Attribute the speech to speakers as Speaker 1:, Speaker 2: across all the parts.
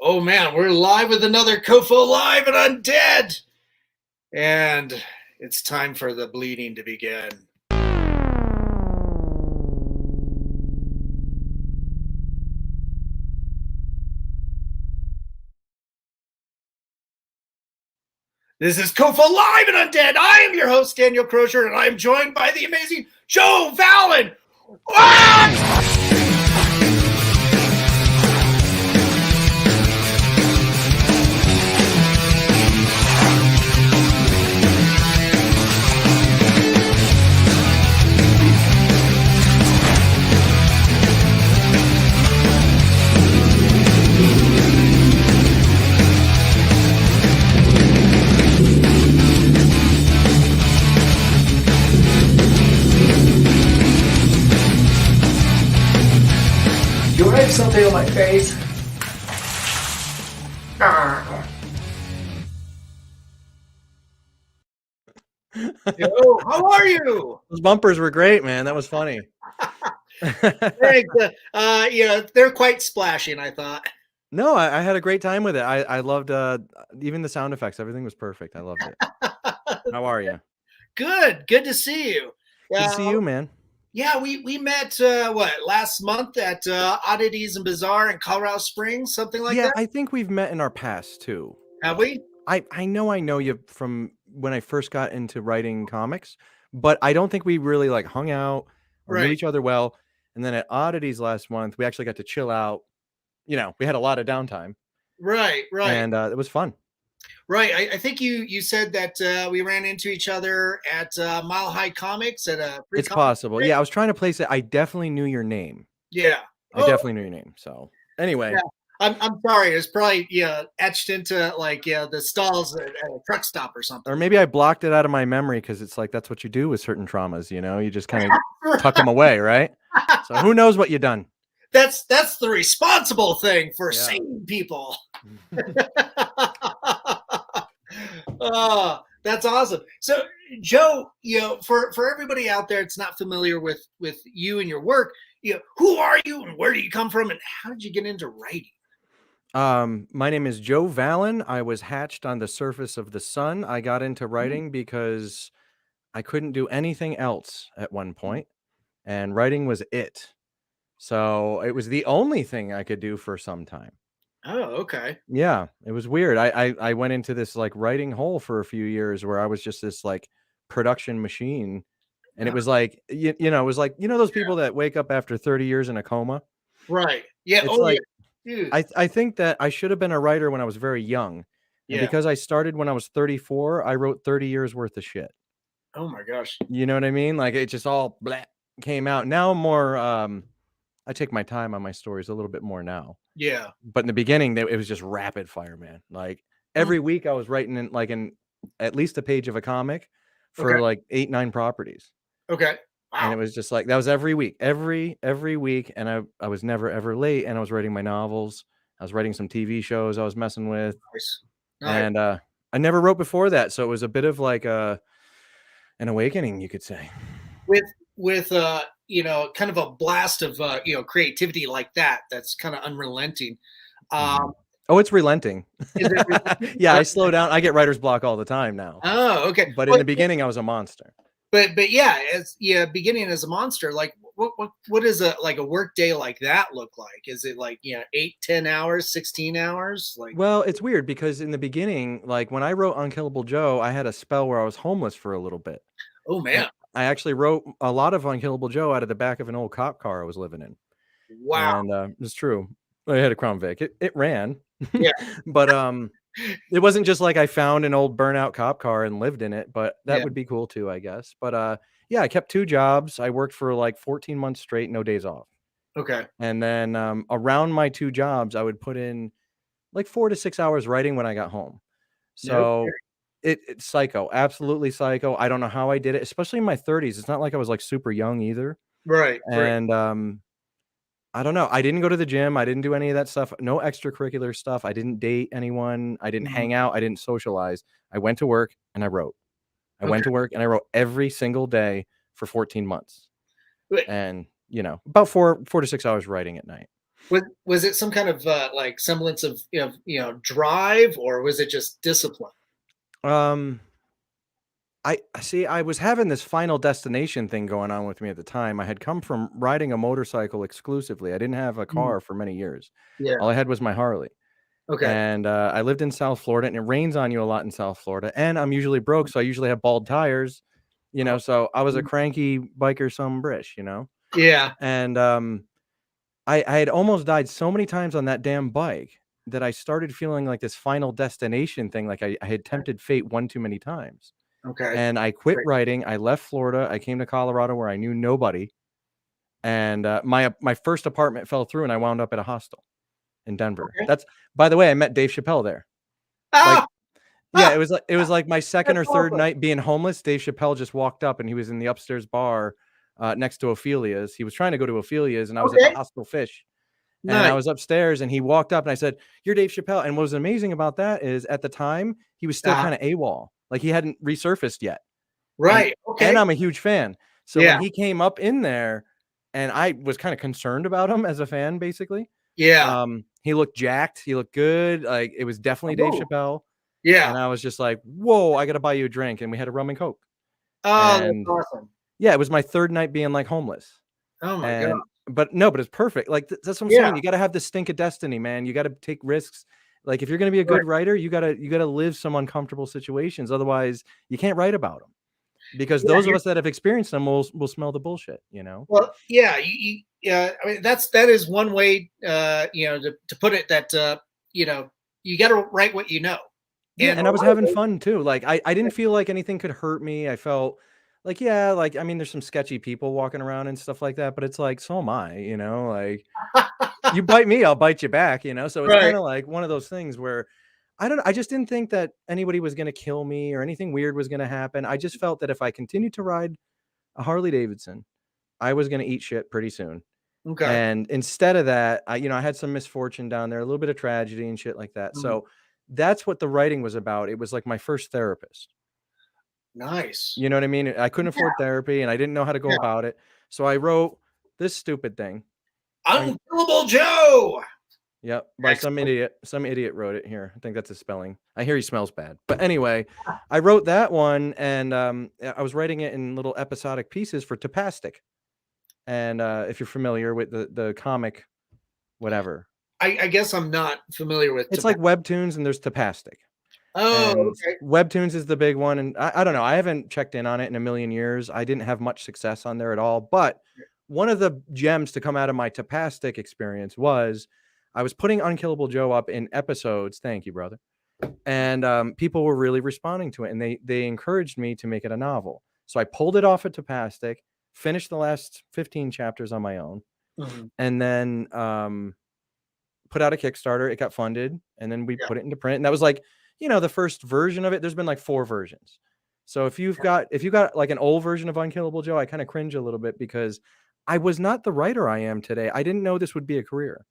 Speaker 1: Oh man, we're live with another COFOH Live Undead! And it's time for the bleeding to begin. This is COFOH Live Undead! I am your host, Daniel Crozier, and I am joined by the amazing Joe Vallen! Ah!
Speaker 2: Do I have something on my face?
Speaker 1: Joe, how are you?
Speaker 3: Those bumpers were great, man. That was funny.
Speaker 1: Thanks. They're quite splashing, I thought.
Speaker 3: No, I had a great time with it. I loved even the sound effects. Everything was perfect. I loved it. How are you?
Speaker 1: Good to see you.
Speaker 3: Good to see you, man.
Speaker 1: Yeah, we met last month at Oddities and Bazaar in Colorado Springs, something like that.
Speaker 3: Yeah, I think we've met in our past too.
Speaker 1: Have we?
Speaker 3: I know you from when I first got into writing comics, but I don't think we really like hung out or knew each other well. And then at Oddities last month, we actually got to chill out. You know, we had a lot of downtime.
Speaker 1: Right.
Speaker 3: And it was fun.
Speaker 1: Right. I think you said that we ran into each other at Mile High Comics at a.
Speaker 3: It's possible. Yeah, I was trying to place it. I definitely knew your name.
Speaker 1: Yeah.
Speaker 3: I definitely knew your name. So anyway.
Speaker 1: Yeah. I'm sorry. It's probably etched into the stalls at a truck stop or something.
Speaker 3: Or maybe I blocked it out of my memory because it's like that's what you do with certain traumas. You know, you just kind of tuck them away, right? So who knows what you've done?
Speaker 1: That's the responsible thing for sane people. Oh, that's awesome. So, Joe, for everybody out there that's not familiar with you and your work, who are you and where do you come from and how did you get into writing?
Speaker 3: My name is Joe Vallen. I was hatched on the surface of the sun. I got into writing because I couldn't do anything else at one point, and writing was it. So it was the only thing I could do for some time.
Speaker 1: Oh, okay.
Speaker 3: Yeah, it was weird. I went into this like writing hole for a few years where I was just this like production machine. And it was like, it was like, those people that wake up after 30 years in a coma.
Speaker 1: Right. Yeah.
Speaker 3: It's like, dude. I think that I should have been a writer when I was very young. And because I started when I was 34, I wrote 30 years worth of shit.
Speaker 1: Oh my gosh.
Speaker 3: You know what I mean? Like it just all came out. Now I'm more, I take my time on my stories a little bit more now.
Speaker 1: Yeah.
Speaker 3: But in the beginning, it was just rapid fire, man. Like every week I was writing in at least a page of a comic for like 8-9 properties.
Speaker 1: Okay. Wow.
Speaker 3: And it was just like, that was every week, every week. And I was never, ever late. And I was writing my novels. I was writing some TV shows I was messing with.
Speaker 1: Nice.
Speaker 3: And I never wrote before that. So it was a bit of like an awakening, you could say.
Speaker 1: With kind of a blast of creativity like that, that's kind of unrelenting.
Speaker 3: Oh, it's relenting.
Speaker 1: Is it relenting?
Speaker 3: Yeah, I slow down. I get writer's block all the time now.
Speaker 1: Oh, okay.
Speaker 3: But in the beginning, I was a monster.
Speaker 1: But beginning as a monster, like what is a work day like that look like? Is it like 8-10 hours, 16 hours? Like,
Speaker 3: well, it's weird because in the beginning, like when I wrote Unkillable Joe, I had a spell where I was homeless for a little bit.
Speaker 1: Oh man.
Speaker 3: I actually wrote a lot of Unkillable Joe out of the back of an old cop car I was living in.
Speaker 1: Wow.
Speaker 3: And it's true. I had a Crown Vic. It ran.
Speaker 1: Yeah.
Speaker 3: But it wasn't just like I found an old burnout cop car and lived in it, but that would be cool too, I guess. But yeah, I kept 2 jobs. I worked for like 14 months straight, no days off.
Speaker 1: Okay.
Speaker 3: And then around my 2 jobs, I would put in like 4 to 6 hours writing when I got home. So it's psycho, absolutely psycho. I don't know how I did it, especially in my 30s. It's not like I was like super young either.
Speaker 1: Right.
Speaker 3: And I don't know. I didn't go to the gym. I didn't do any of that stuff. No extracurricular stuff. I didn't date anyone. I didn't hang out. I didn't socialize. I went to work and I wrote. I went to work and I wrote every single day for 14 months. And, about 4 to 6 hours writing at night.
Speaker 1: Was it some kind of like semblance of drive, or was it just discipline?
Speaker 3: Um, I see. I was having this Final Destination thing going on with me at the time. I had come from riding a motorcycle exclusively. I didn't have a
Speaker 1: Mm,
Speaker 3: car for many years.
Speaker 1: yeah.
Speaker 3: All I had was my Harley.
Speaker 1: Okay.
Speaker 3: And I lived in South Florida, and it rains on you a lot in South Florida. And I'm usually broke, so I usually have bald tires,
Speaker 1: Oh,
Speaker 3: So I was a
Speaker 1: mm,
Speaker 3: cranky biker, some brish.
Speaker 1: yeah.
Speaker 3: And I had almost died so many times on that damn bike that I started feeling like this Final Destination thing, like I had tempted fate one too many times.
Speaker 1: Okay.
Speaker 3: And I quit
Speaker 1: Great.
Speaker 3: writing. I left Florida. I came to Colorado where I knew nobody. And my first apartment fell through, and I wound up at a hostel in Denver.
Speaker 1: Okay.
Speaker 3: That's, by the way, I met Dave Chappelle there. Like,
Speaker 1: Ah,
Speaker 3: yeah,
Speaker 1: ah,
Speaker 3: it was like my second
Speaker 1: that's
Speaker 3: or third
Speaker 1: awesome.
Speaker 3: night being homeless. Dave Chappelle just walked up, and he was in the upstairs bar next to Ophelia's. He was trying to go to Ophelia's, and I was at the
Speaker 1: Okay.
Speaker 3: Hostel Fish. And I
Speaker 1: Nice.
Speaker 3: was upstairs, and he walked up, and I said, "You're Dave Chappelle." And what was amazing about that is at the time, he was still
Speaker 1: Uh,
Speaker 3: kind of AWOL. Like, he hadn't resurfaced yet. And
Speaker 1: right. Okay.
Speaker 3: I'm a huge fan. So when
Speaker 1: Yeah.
Speaker 3: he came up in there, and I was kind of concerned about him as a fan, basically.
Speaker 1: Yeah.
Speaker 3: He looked jacked. He looked good. Like, it was definitely Dave
Speaker 1: Oh,
Speaker 3: Chappelle.
Speaker 1: yeah.
Speaker 3: And I was just like, "Whoa, I gotta buy you a drink." And we had a rum and coke.
Speaker 1: Oh, that's
Speaker 3: And
Speaker 1: awesome.
Speaker 3: yeah, it was my third night being like homeless.
Speaker 1: Oh my god.
Speaker 3: And but no, but it's perfect. Like, that's what I'm
Speaker 1: Yeah.
Speaker 3: saying. You gotta have the stink of destiny, man. You gotta take risks. Like, if you're gonna be a
Speaker 1: Right.
Speaker 3: good writer, you gotta live some uncomfortable situations. Otherwise, you can't write about them. Because
Speaker 1: Yeah.
Speaker 3: those of us that have experienced them will smell the bullshit.
Speaker 1: Well, yeah. Yeah. I mean, that is one way, to put it. That you got to write what you know,
Speaker 3: Yeah,
Speaker 1: and a
Speaker 3: and I was
Speaker 1: lot of
Speaker 3: having
Speaker 1: those.
Speaker 3: fun too. Like, I didn't feel like anything could hurt me. I felt like, yeah, like, I mean, there's some sketchy people walking around and stuff like that, but it's like, so am I. Like, you bite me, I'll bite you back. So it's
Speaker 1: Right.
Speaker 3: kind of like one of those things where I don't know. I just didn't think that anybody was going to kill me or anything weird was going to happen. I just felt that if I continued to ride a Harley Davidson, I was going to eat shit pretty soon.
Speaker 1: Okay.
Speaker 3: And instead of that, I had some misfortune down there, a little bit of tragedy and shit like that.
Speaker 1: Mm,
Speaker 3: So that's what the writing was about. It was like my first therapist.
Speaker 1: nice.
Speaker 3: You know what I mean? I couldn't
Speaker 1: Yeah.
Speaker 3: afford therapy, and I didn't know how to go
Speaker 1: Yeah.
Speaker 3: about it. So I wrote this stupid thing. Un-
Speaker 1: Unkillable Joe.
Speaker 3: Yep, by some
Speaker 1: Excellent.
Speaker 3: idiot. Some idiot wrote it here. I think that's his spelling. I hear he smells bad. But anyway, I wrote that one, and I was writing it in little episodic pieces for Tapastic. And if you're familiar with the comic, whatever,
Speaker 1: I guess I'm not familiar with
Speaker 3: it's
Speaker 1: Tobacco.
Speaker 3: like webtoons, and there's Tapastic.
Speaker 1: Oh,
Speaker 3: And
Speaker 1: okay.
Speaker 3: webtoons is the big one. And I don't know. I haven't checked in on it in a million years. I didn't have much success on there at all. But one of the gems to come out of my Tapastic experience was I was putting Unkillable Joe up in episodes. Thank you, brother. And people were really responding to it. And they encouraged me to make it a novel. So I pulled it off at Tapastic, finished the last 15 chapters on my own,
Speaker 1: Mhm.
Speaker 3: and then put out a Kickstarter. It got funded, and then we
Speaker 1: Yeah.
Speaker 3: put it into print. And that was like, the first version of it. There's been like 4 versions. So if you got like an old version of Unkillable Joe, I kind of cringe a little bit because I was not the writer I am today. I didn't know this would be a career.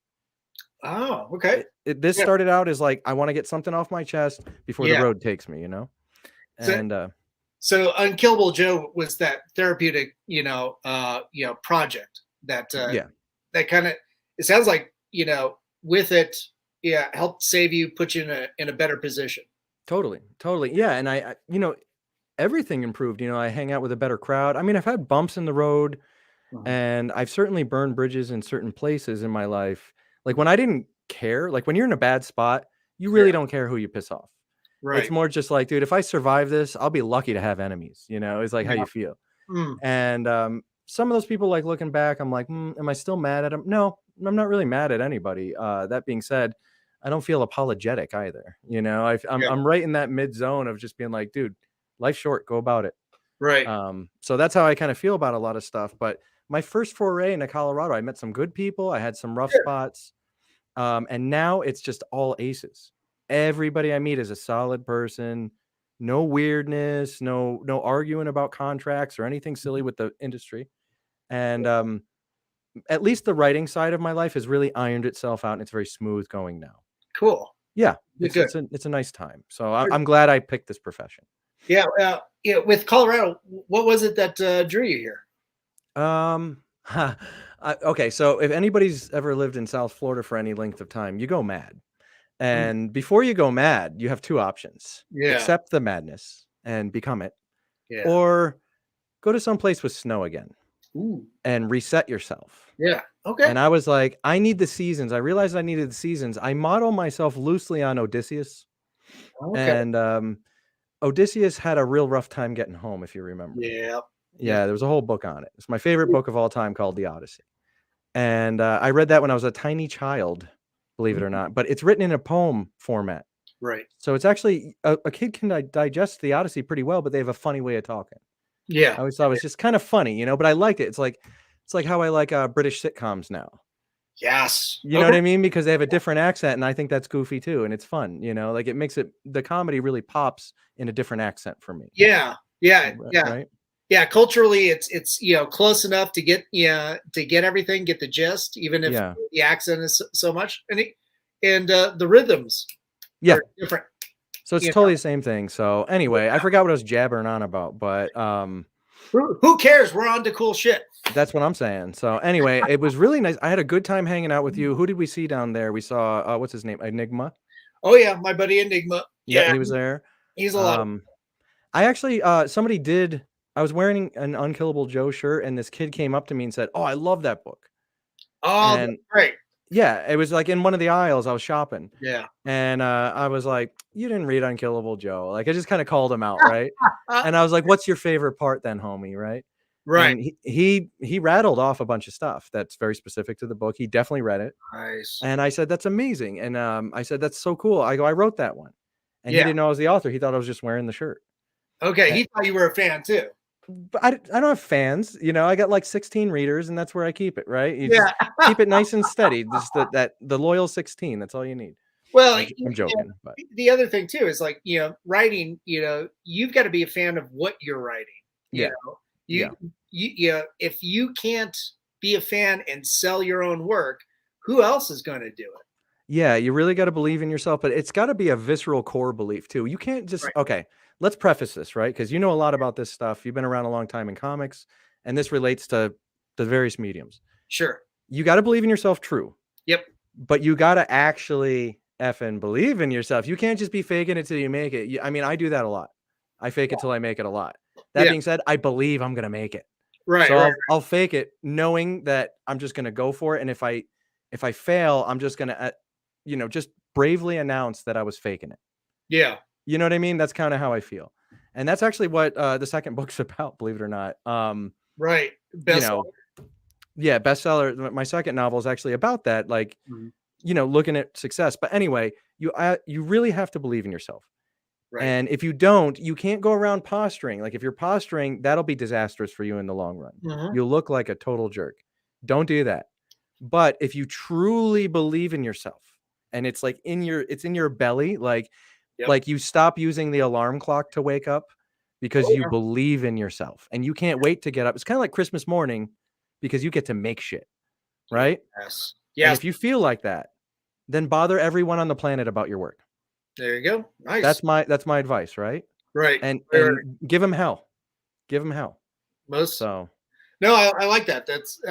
Speaker 1: Oh, okay.
Speaker 3: This
Speaker 1: Yeah.
Speaker 3: started out as like, I want to get something off my chest before the
Speaker 1: Yeah.
Speaker 3: road takes me.
Speaker 1: So,
Speaker 3: And
Speaker 1: so Unkillable Joe was that therapeutic, project that
Speaker 3: yeah,
Speaker 1: that kind of. It sounds like with it, yeah, helped save you, put you in a better position.
Speaker 3: totally. Totally. Yeah. And everything improved. I hang out with a better crowd. I mean, I've had bumps in the road.
Speaker 1: Mhm.
Speaker 3: And I've certainly burned bridges in certain places in my life. Like, when I didn't care, like when you're in a bad spot, you
Speaker 1: Yeah.
Speaker 3: really don't care who you piss off. It's
Speaker 1: Right.
Speaker 3: more just like, dude, if I survive this, I'll be lucky to have enemies. It's like how
Speaker 1: Yeah.
Speaker 3: you feel.
Speaker 1: Mm.
Speaker 3: And some of those people, like, looking back, I'm like, am I still mad at them? No, I'm not really mad at anybody. That being said, I don't feel apologetic either.
Speaker 1: Yeah.
Speaker 3: I'm right in that mid zone of just being like, dude, life's short, go about it.
Speaker 1: Right.
Speaker 3: So that's how I kind of feel about a lot of stuff. But my first foray into Colorado, I met some good people. I had some rough
Speaker 1: Sure.
Speaker 3: spots. And now it's just all aces. Everybody I meet is a solid person. No weirdness, no arguing about contracts or anything silly with the industry. And at least the writing side of my life has really ironed itself out, and it's very smooth going now.
Speaker 1: Cool.
Speaker 3: Yeah,
Speaker 1: Good. Good.
Speaker 3: it's a nice time. So I'm glad I picked this profession.
Speaker 1: Yeah. With Colorado, what was it that drew you here?
Speaker 3: Um, Okay, so if anybody's ever lived in South Florida for any length of time, you go mad. And before you go mad, you have two options.
Speaker 1: Yeah.
Speaker 3: Accept the madness and become it,
Speaker 1: Yeah.
Speaker 3: or go to some place with snow again
Speaker 1: Ooh.
Speaker 3: and reset yourself.
Speaker 1: Yeah. Okay.
Speaker 3: And I was like, I need the seasons. I realized I needed the seasons. I model myself loosely on Odysseus.
Speaker 1: Okay.
Speaker 3: And Odysseus had a real rough time getting home, if you remember.
Speaker 1: Yeah.
Speaker 3: Yeah, there was a whole book on it. It's my favorite book of all time, called The Odyssey. And I read that when I was a tiny child, believe it or not, but it's written in a poem format.
Speaker 1: Right.
Speaker 3: So it's actually a kid can digest the Odyssey pretty well, but they have a funny way of talking.
Speaker 1: Yeah.
Speaker 3: I always thought it was just kind of funny, you know, but I liked it. It's like how I like British sitcoms now.
Speaker 1: Yes.
Speaker 3: You know what I mean? Because they have a different accent, and I think that's goofy too, and it's fun, you know, like it makes the comedy really pops in a different accent for me.
Speaker 1: Yeah. Yeah. Yeah.
Speaker 3: Right?
Speaker 1: Yeah. Culturally, it's close enough to get everything, get the gist, even if the accent is so much, and the rhythms are different.
Speaker 3: So it's totally the same thing. So anyway, I forgot what I was jabbering on about, but
Speaker 1: who cares? We're on to cool shit.
Speaker 3: That's what I'm saying. So anyway, it was really nice. I had a good time hanging out with you. Who did we see down there? We saw what's his name? Enigma.
Speaker 1: Oh yeah, my buddy Enigma.
Speaker 3: Yeah, he was there.
Speaker 1: He's a lot.
Speaker 3: I actually somebody did. I was wearing an Unkillable Joe shirt, and this kid came up to me and said, "Oh, I love that book."
Speaker 1: Oh, that's great.
Speaker 3: Yeah, it was like in one of the aisles. I was shopping.
Speaker 1: Yeah.
Speaker 3: And I was like, "You didn't read Unkillable Joe." Like I just kind of called him out, right? And I was like, "What's your favorite part then, homie?" Right?
Speaker 1: Right.
Speaker 3: And he rattled off a bunch of stuff that's very specific to the book. He definitely read it.
Speaker 1: Nice.
Speaker 3: And I said, "That's amazing." And I said, "That's so cool." I go, "I wrote that one." And he didn't know I was the author. He thought I was just wearing the shirt.
Speaker 1: Okay, he thought you were a fan too.
Speaker 3: But I don't have fans, you know. I got like 16 readers, and that's where I keep it, right? You just keep it nice and steady. Just the loyal 16. That's all you need.
Speaker 1: Well,
Speaker 3: I'm joking, but
Speaker 1: the other thing too is like, writing. You've got to be a fan of what you're writing. You know, if you can't be a fan and sell your own work, who else is going to do it?
Speaker 3: Yeah, you really got to believe in yourself, but it's got to be a visceral core belief too. You can't just okay. Let's preface this, right? Because you know a lot about this stuff. You've been around a long time in comics, and this relates to the various mediums.
Speaker 1: Sure.
Speaker 3: You got to believe in yourself, true.
Speaker 1: Yep.
Speaker 3: But you got to actually effing believe in yourself. You can't just be faking it till you make it. I mean, I do that a lot. I fake it till I make it a lot. That being said, I believe I'm going to make it.
Speaker 1: Right.
Speaker 3: So I'll fake it knowing that I'm just going to go for it. And if I fail, I'm just going to, just bravely announce that I was faking it.
Speaker 1: Yeah.
Speaker 3: You know what I mean? That's kind of how I feel. And that's actually what the second book's about, believe it or not.
Speaker 1: Right. Bestseller.
Speaker 3: Yeah, bestseller. My second novel is actually about that, like, looking at success. But anyway, you really have to believe in yourself. Right. And if you don't, you can't go around posturing. Like if you're posturing, that'll be disastrous for you in the long run. You'll look like a total jerk. Don't do that. But if you truly believe in yourself, and it's like it's in your belly, like you stop using the alarm clock to wake up because you believe in yourself and you can't wait to get up. It's kind of like Christmas morning because you get to make shit, right?
Speaker 1: Yes.
Speaker 3: And if you feel like that, then bother everyone on the planet about your work.
Speaker 1: There you go. Nice.
Speaker 3: That's my advice, right?
Speaker 1: Right.
Speaker 3: And give them hell. Give them hell. No,
Speaker 1: I like that. That's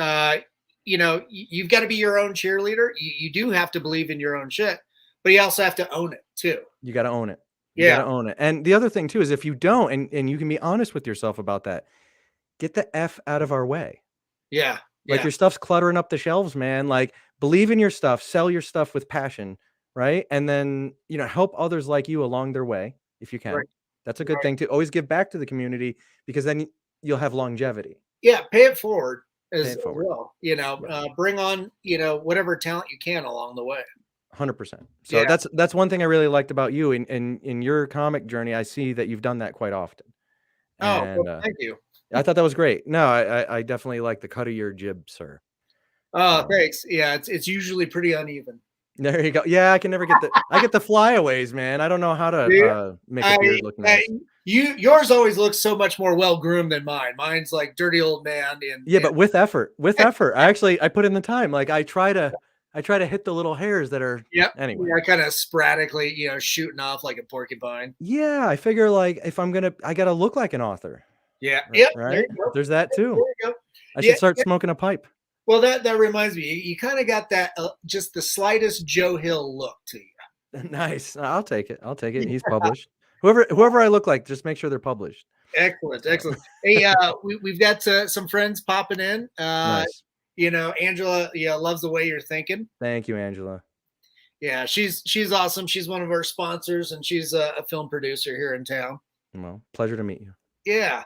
Speaker 1: you've got to be your own cheerleader. You do have to believe in your own shit, but you also have to own it too. You
Speaker 3: got to own it. You got to own it. And the other thing too is if you don't, and you can be honest with yourself about that, get the F out of our way.
Speaker 1: Yeah.
Speaker 3: Like your stuff's cluttering up the shelves, man. Like believe in your stuff, sell your stuff with passion. Right. And then, help others like you along their way if you can. Right. That's a good thing to always give back to the community because then you'll have longevity.
Speaker 1: Yeah. Pay it forward as well. Bring on, whatever talent you can along the way.
Speaker 3: 100%. So that's one thing I really liked about you in your comic journey. I see that you've done that quite often.
Speaker 1: And, thank you.
Speaker 3: I thought that was great. No, I definitely like the cut of your jib, sir.
Speaker 1: Oh, thanks. Yeah. It's usually pretty uneven.
Speaker 3: There you go. Yeah, I can never get I get the flyaways, man. I don't know how to make a beard look nice.
Speaker 1: Yours always looks so much more well groomed than mine. Mine's like dirty old man.
Speaker 3: But with effort. I put in the time. Like I try to hit the little hairs that are. Anyway.
Speaker 1: Yeah, kind of sporadically, shooting off like a porcupine.
Speaker 3: Yeah, I figure like if I gotta look like an author.
Speaker 1: Yeah.
Speaker 3: Right. There's that too. I should start smoking a pipe.
Speaker 1: Well, that reminds me. You kind of got that just the slightest Joe Hill look to you.
Speaker 3: Nice. I'll take it. I'll take it. He's published. Whoever I look like, just make sure they're published.
Speaker 1: Excellent, excellent. Hey, we've got some friends popping in.
Speaker 3: Nice.
Speaker 1: You know, Angela, loves the way you're thinking.
Speaker 3: Thank you, Angela.
Speaker 1: Yeah, she's awesome. She's one of our sponsors, and she's a film producer here in town.
Speaker 3: Well, pleasure to meet you.
Speaker 1: Yeah.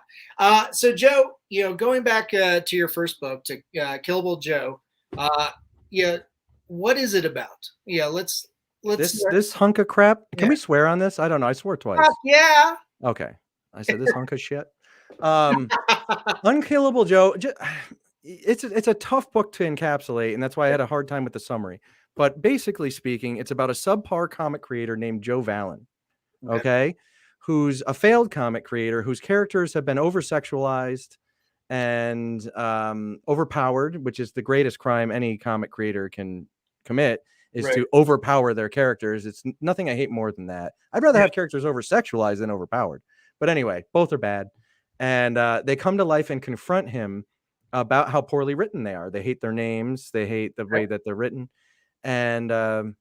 Speaker 1: So Joe, going back to your first book, to Killable Joe, what is it about? Yeah, let's
Speaker 3: this hunk of crap. Can we swear on this? I don't know. I swore twice.
Speaker 1: Yeah.
Speaker 3: Okay. I said this hunk of shit. Unkillable Joe. It's a tough book to encapsulate, and that's why I had a hard time with the summary. But basically speaking, it's about a subpar comic creator named Joe Vallen. Okay. Who's a failed comic creator whose characters have been over-sexualized and overpowered, which is the greatest crime any comic creator can commit, is to overpower their characters. It's nothing I hate more than that. I'd rather have characters over-sexualized than overpowered. But anyway, both are bad. And they come to life and confront him about how poorly written they are. They hate their names. They hate the way that they're written. And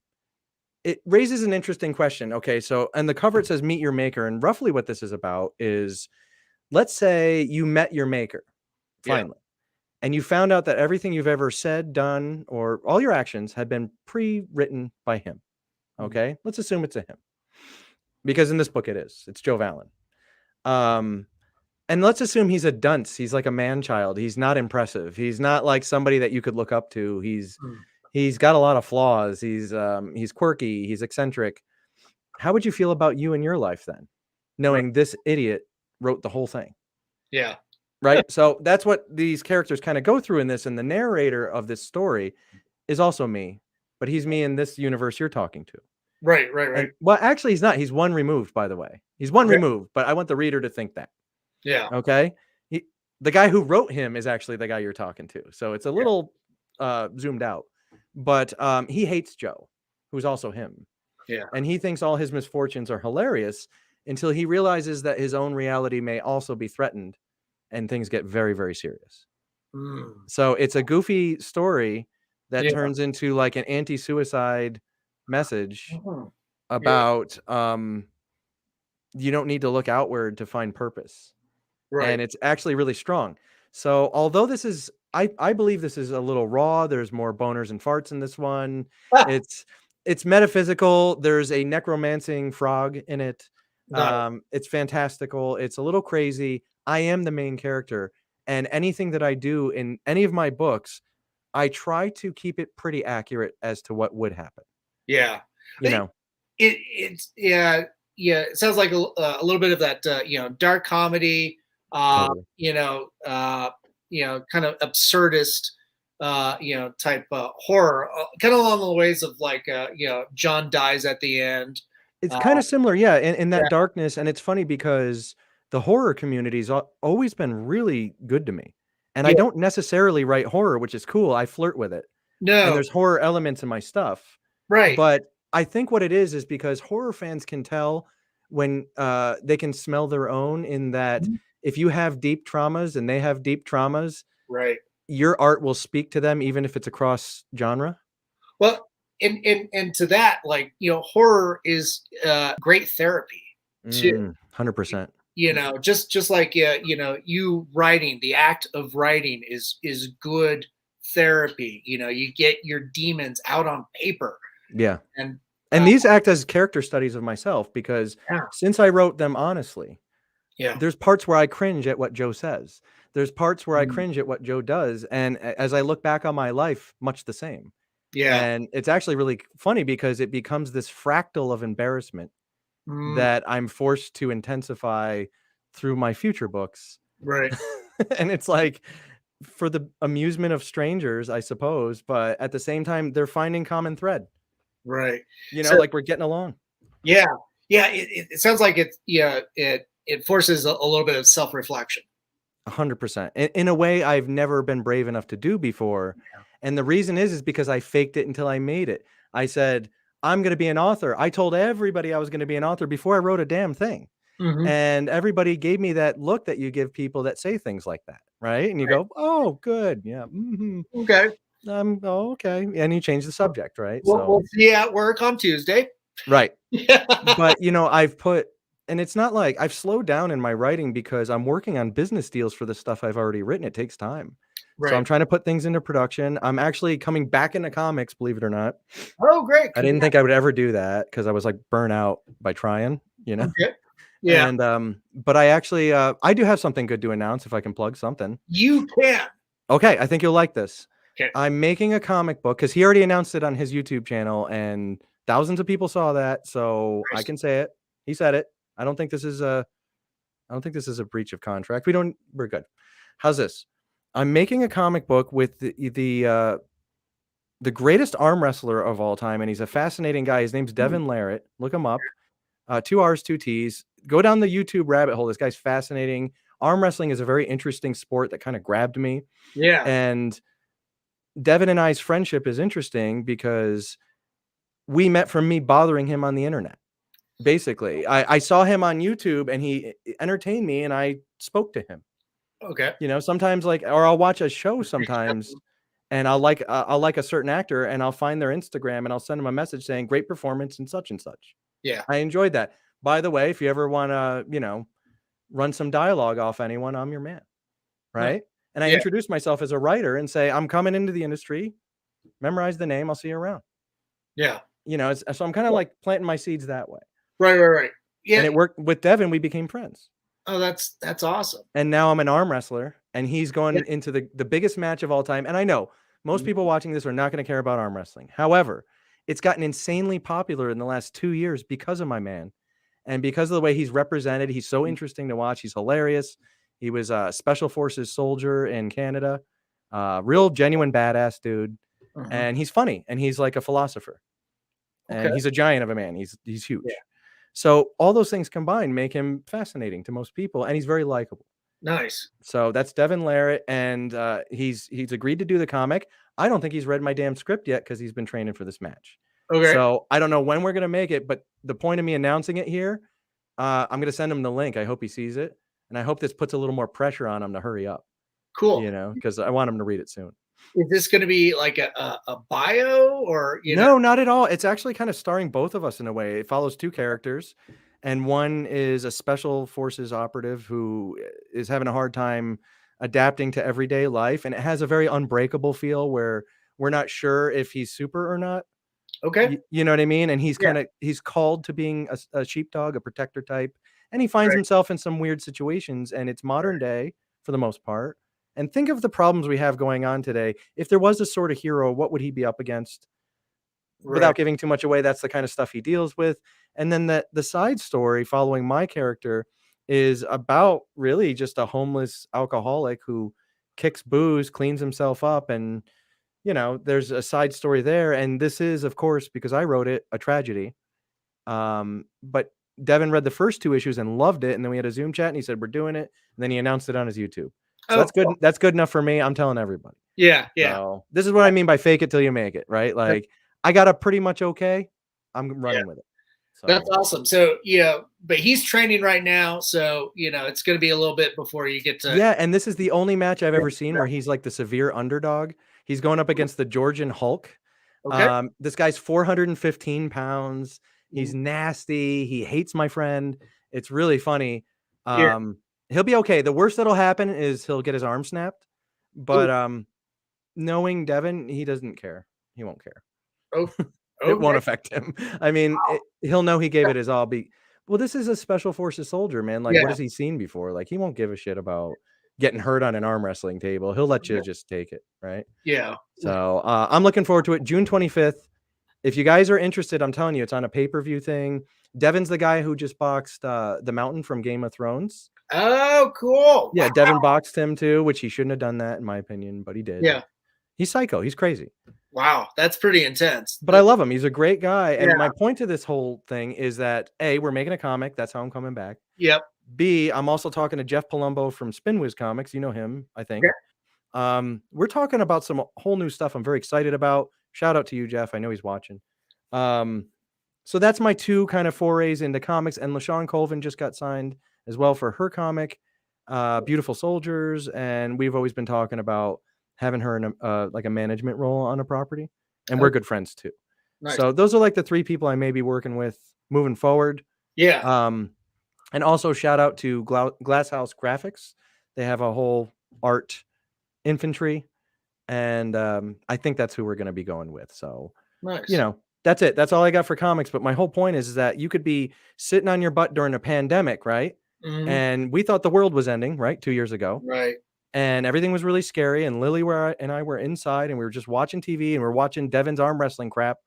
Speaker 3: it raises an interesting question. Okay, so, and the cover, it says meet your maker. And roughly what this is about is, let's say you met your maker finally, and you found out that everything you've ever said, done, or all your actions had been pre-written by him. Okay, let's assume it's a him, because in this book it's Joe Vallen. And let's assume he's a dunce. He's like a man-child. He's not impressive. He's not like somebody that you could look up to. He's got a lot of flaws. He's quirky. He's eccentric. How would you feel about you in your life then, knowing this idiot wrote the whole thing?
Speaker 1: Yeah.
Speaker 3: Right. So that's what these characters kind of go through in this. And the narrator of this story is also me, but he's me in this universe you're talking to.
Speaker 1: Right.
Speaker 3: And, well, actually, he's not. He's one removed, by the way. He's one removed, but I want the reader to think that.
Speaker 1: Yeah.
Speaker 3: Okay. The guy who wrote him is actually the guy you're talking to. So it's a little zoomed out. But he hates Joe, who's also him.
Speaker 1: Yeah.
Speaker 3: And he thinks all his misfortunes are hilarious until he realizes that his own reality may also be threatened, and things get very, very serious. So it's a goofy story that turns into like an anti-suicide message about you don't need to look outward to find purpose. And it's actually really strong. So although this is, I believe this is a little raw. There's more boners and farts in this one. It's metaphysical. There's a necromancing frog in it. It's fantastical. It's a little crazy. I am the main character, and anything that I do in any of my books, I try to keep it pretty accurate as to what would happen.
Speaker 1: Yeah. It sounds like a little bit of that dark comedy,
Speaker 3: Totally.
Speaker 1: kind of absurdist, type horror, kind of along the ways of like, John dies at the end.
Speaker 3: It's kind of similar, yeah, in that darkness. And it's funny because the horror community's always been really good to me. And I don't necessarily write horror, which is cool. I flirt with it.
Speaker 1: No.
Speaker 3: And there's horror elements in my stuff.
Speaker 1: Right.
Speaker 3: But I think what it is because horror fans can tell when they can smell their own, in that if you have deep traumas and they have deep traumas,
Speaker 1: right,
Speaker 3: your art will speak to them, even if it's across genre.
Speaker 1: Well, and to that, like, horror is great therapy too.
Speaker 3: 100%.
Speaker 1: Just like you writing, the act of writing is good therapy. You get your demons out on paper.
Speaker 3: Yeah. And these act as character studies of myself, because since I wrote them honestly, there's parts where I cringe at what Joe says. There's parts where I cringe at what Joe does. And as I look back on my life, much the same. Yeah. And it's actually really funny because it becomes this fractal of embarrassment that I'm forced to intensify through my future books.
Speaker 1: Right.
Speaker 3: And it's like, for the amusement of strangers, I suppose, but at the same time, they're finding common thread.
Speaker 1: Right.
Speaker 3: Like we're getting along.
Speaker 1: Yeah. Yeah. It sounds like it forces a little bit of self-reflection.
Speaker 3: 100%. In a way I've never been brave enough to do before. Yeah. And the reason is because I faked it until I made it. I said, I'm going to be an author. I told everybody I was going to be an author before I wrote a damn thing. And everybody gave me that look that you give people that say things like that, right? And you go, oh, good. Yeah.
Speaker 1: Okay.
Speaker 3: Oh, okay. And you change the subject, right?
Speaker 1: We'll see you at work on Tuesday.
Speaker 3: Right.
Speaker 1: Yeah.
Speaker 3: But, and it's not like I've slowed down in my writing because I'm working on business deals for the stuff I've already written. It takes time. So I'm trying to put things into production. I'm actually coming back into comics, believe it or not.
Speaker 1: Oh, great.
Speaker 3: I didn't think I would ever do that because I was like burnt out by trying,
Speaker 1: Okay. Yeah.
Speaker 3: And but I actually I do have something good to announce if I can plug something.
Speaker 1: You can.
Speaker 3: Okay, I think you'll like this.
Speaker 1: Okay.
Speaker 3: I'm making a comic book because he already announced it on his YouTube channel and thousands of people saw that, so I can say it. He said it. I don't think this is a breach of contract. We're good. How's this? I'm making a comic book with the greatest arm wrestler of all time, and he's a fascinating guy. His name's Devin Larratt. Look him up. 2 R's, 2 T's. Go down the YouTube rabbit hole. This guy's fascinating. Arm wrestling is a very interesting sport that kind of grabbed me.
Speaker 1: Yeah.
Speaker 3: And Devin and I's friendship is interesting because we met from me bothering him on the internet. Basically, I saw him on YouTube and he entertained me and I spoke to him.
Speaker 1: Okay.
Speaker 3: Sometimes or I'll watch a show sometimes and I'll like a certain actor and I'll find their Instagram and I'll send them a message saying great performance and such and such.
Speaker 1: Yeah.
Speaker 3: I enjoyed that. By the way, if you ever want to, run some dialogue off anyone, I'm your man. Right. And I introduce myself as a writer and say, I'm coming into the industry, memorize the name. I'll see you around.
Speaker 1: Yeah.
Speaker 3: So I'm kind of like planting my seeds that way.
Speaker 1: Right. Yeah.
Speaker 3: And it worked with Devin. We became friends.
Speaker 1: Oh, that's awesome.
Speaker 3: And now I'm an arm wrestler and he's going into the biggest match of all time. And I know most people watching this are not going to care about arm wrestling. However, it's gotten insanely popular in the last 2 years because of my man. And because of the way he's represented, he's so interesting to watch. He's hilarious. He was a special forces soldier in Canada, real genuine badass dude. And he's funny and he's like a philosopher. And he's a giant of a man. He's huge. Yeah. So all those things combined make him fascinating to most people, and he's very likable.
Speaker 1: Nice.
Speaker 3: So that's Devin Larratt, and he's agreed to do the comic. I don't think he's read my damn script yet because he's been training for this match.
Speaker 1: Okay.
Speaker 3: So I don't know when we're gonna make it, but the point of me announcing it here, I'm gonna send him the link. I hope he sees it, and I hope this puts a little more pressure on him to hurry up.
Speaker 1: Cool.
Speaker 3: Because I want him to read it soon.
Speaker 1: Is this going to be like a bio or
Speaker 3: No, not at all. It's actually kind of starring both of us in a way. It follows 2 characters, and one is a special forces operative who is having a hard time adapting to everyday life, and it has a very Unbreakable feel where we're not sure if he's super or not.
Speaker 1: Okay.
Speaker 3: You know what I mean? And he's he's called to being a sheepdog, a protector type, and he finds himself in some weird situations, and it's modern day for the most part. And think of the problems we have going on today. If there was a sort of hero, what would he be up against? Without giving too much away, that's the kind of stuff he deals with. And then the side story following my character is about really just a homeless alcoholic who kicks booze, cleans himself up, and there's a side story there. And this is, of course, because I wrote it, a tragedy. But Devin read the first 2 issues and loved it, and then we had a Zoom chat, and he said, "We're doing it." And then he announced it on his YouTube. So that's good. Cool. That's good enough for me. I'm telling everybody.
Speaker 1: Yeah.
Speaker 3: So this is what I mean by fake it till you make it, right? Like I got a pretty much okay. I'm running with it. So.
Speaker 1: That's awesome. So, but he's training right now. So, it's going to be a little bit before you get to.
Speaker 3: Yeah. And this is the only match I've ever seen where he's like the severe underdog. He's going up against the Georgian Hulk. Okay. This guy's 415 pounds. He's nasty. He hates my friend. It's really funny. He'll be okay. The worst that'll happen is he'll get his arm snapped. But knowing Devin, he doesn't care. He won't care.
Speaker 1: Oh,
Speaker 3: it won't affect him. I mean, he'll know he gave it his all. Well, this is a special forces soldier, man. Like, what has he seen before? Like, he won't give a shit about getting hurt on an arm wrestling table. He'll let you just take it, right?
Speaker 1: Yeah.
Speaker 3: So I'm looking forward to it. June 25th. If you guys are interested, I'm telling you, it's on a pay-per-view thing. Devin's the guy who just boxed the Mountain from Game of Thrones.
Speaker 1: Oh, cool.
Speaker 3: Yeah, Devin boxed him too, which he shouldn't have done that in my opinion, but he did.
Speaker 1: Yeah.
Speaker 3: He's psycho. He's crazy.
Speaker 1: Wow, that's pretty intense.
Speaker 3: But I love him. He's a great guy. And my point to this whole thing is that A, we're making a comic. That's how I'm coming back.
Speaker 1: Yep.
Speaker 3: B, I'm also talking to Jeff Palumbo from Spinwiz Comics. You know him, I think. Yeah. We're talking about some whole new stuff I'm very excited about. Shout out to you, Jeff. I know he's watching. So that's my two kind of forays into comics. And LaShawn Colvin just got signed as well for her comic, Beautiful Soldiers. And we've always been talking about having her in a like a management role on a property. And we're good friends too.
Speaker 1: Nice.
Speaker 3: So those are like the three people I may be working with moving forward.
Speaker 1: Yeah.
Speaker 3: And also shout out to Glasshouse Graphics. They have a whole art infantry. And I think that's who we're going to be going with. So,
Speaker 1: nice.
Speaker 3: You know, that's it. That's all I got for comics. But my whole point is that you could be sitting on your butt during a pandemic, right?
Speaker 1: Mm-hmm.
Speaker 3: And we thought the world was ending, right? 2 years ago.
Speaker 1: Right.
Speaker 3: And everything was really scary. And Lily and I were inside and we were just watching TV and we're watching Devin's arm wrestling crap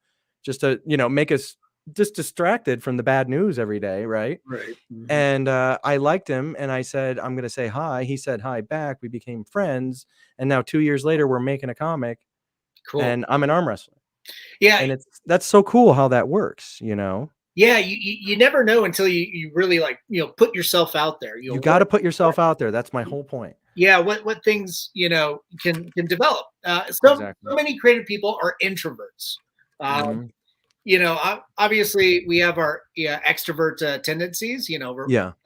Speaker 3: just to, you know, make us just distracted from the bad news every day, right?
Speaker 1: Right. Mm-hmm.
Speaker 3: And I liked him and I said, I'm going to say hi. He said hi back. We became friends. And now 2 years later, we're making a comic.
Speaker 1: Cool.
Speaker 3: And I'm an arm wrestler.
Speaker 1: Yeah.
Speaker 3: And that's so cool how that works, you know?
Speaker 1: Yeah. You never know until you really like, you know, put yourself out there.
Speaker 3: You got to put yourself out there. That's my whole point.
Speaker 1: Yeah. What things, you know, can develop. So many creative people are introverts. You know, obviously we have our extrovert tendencies, you know,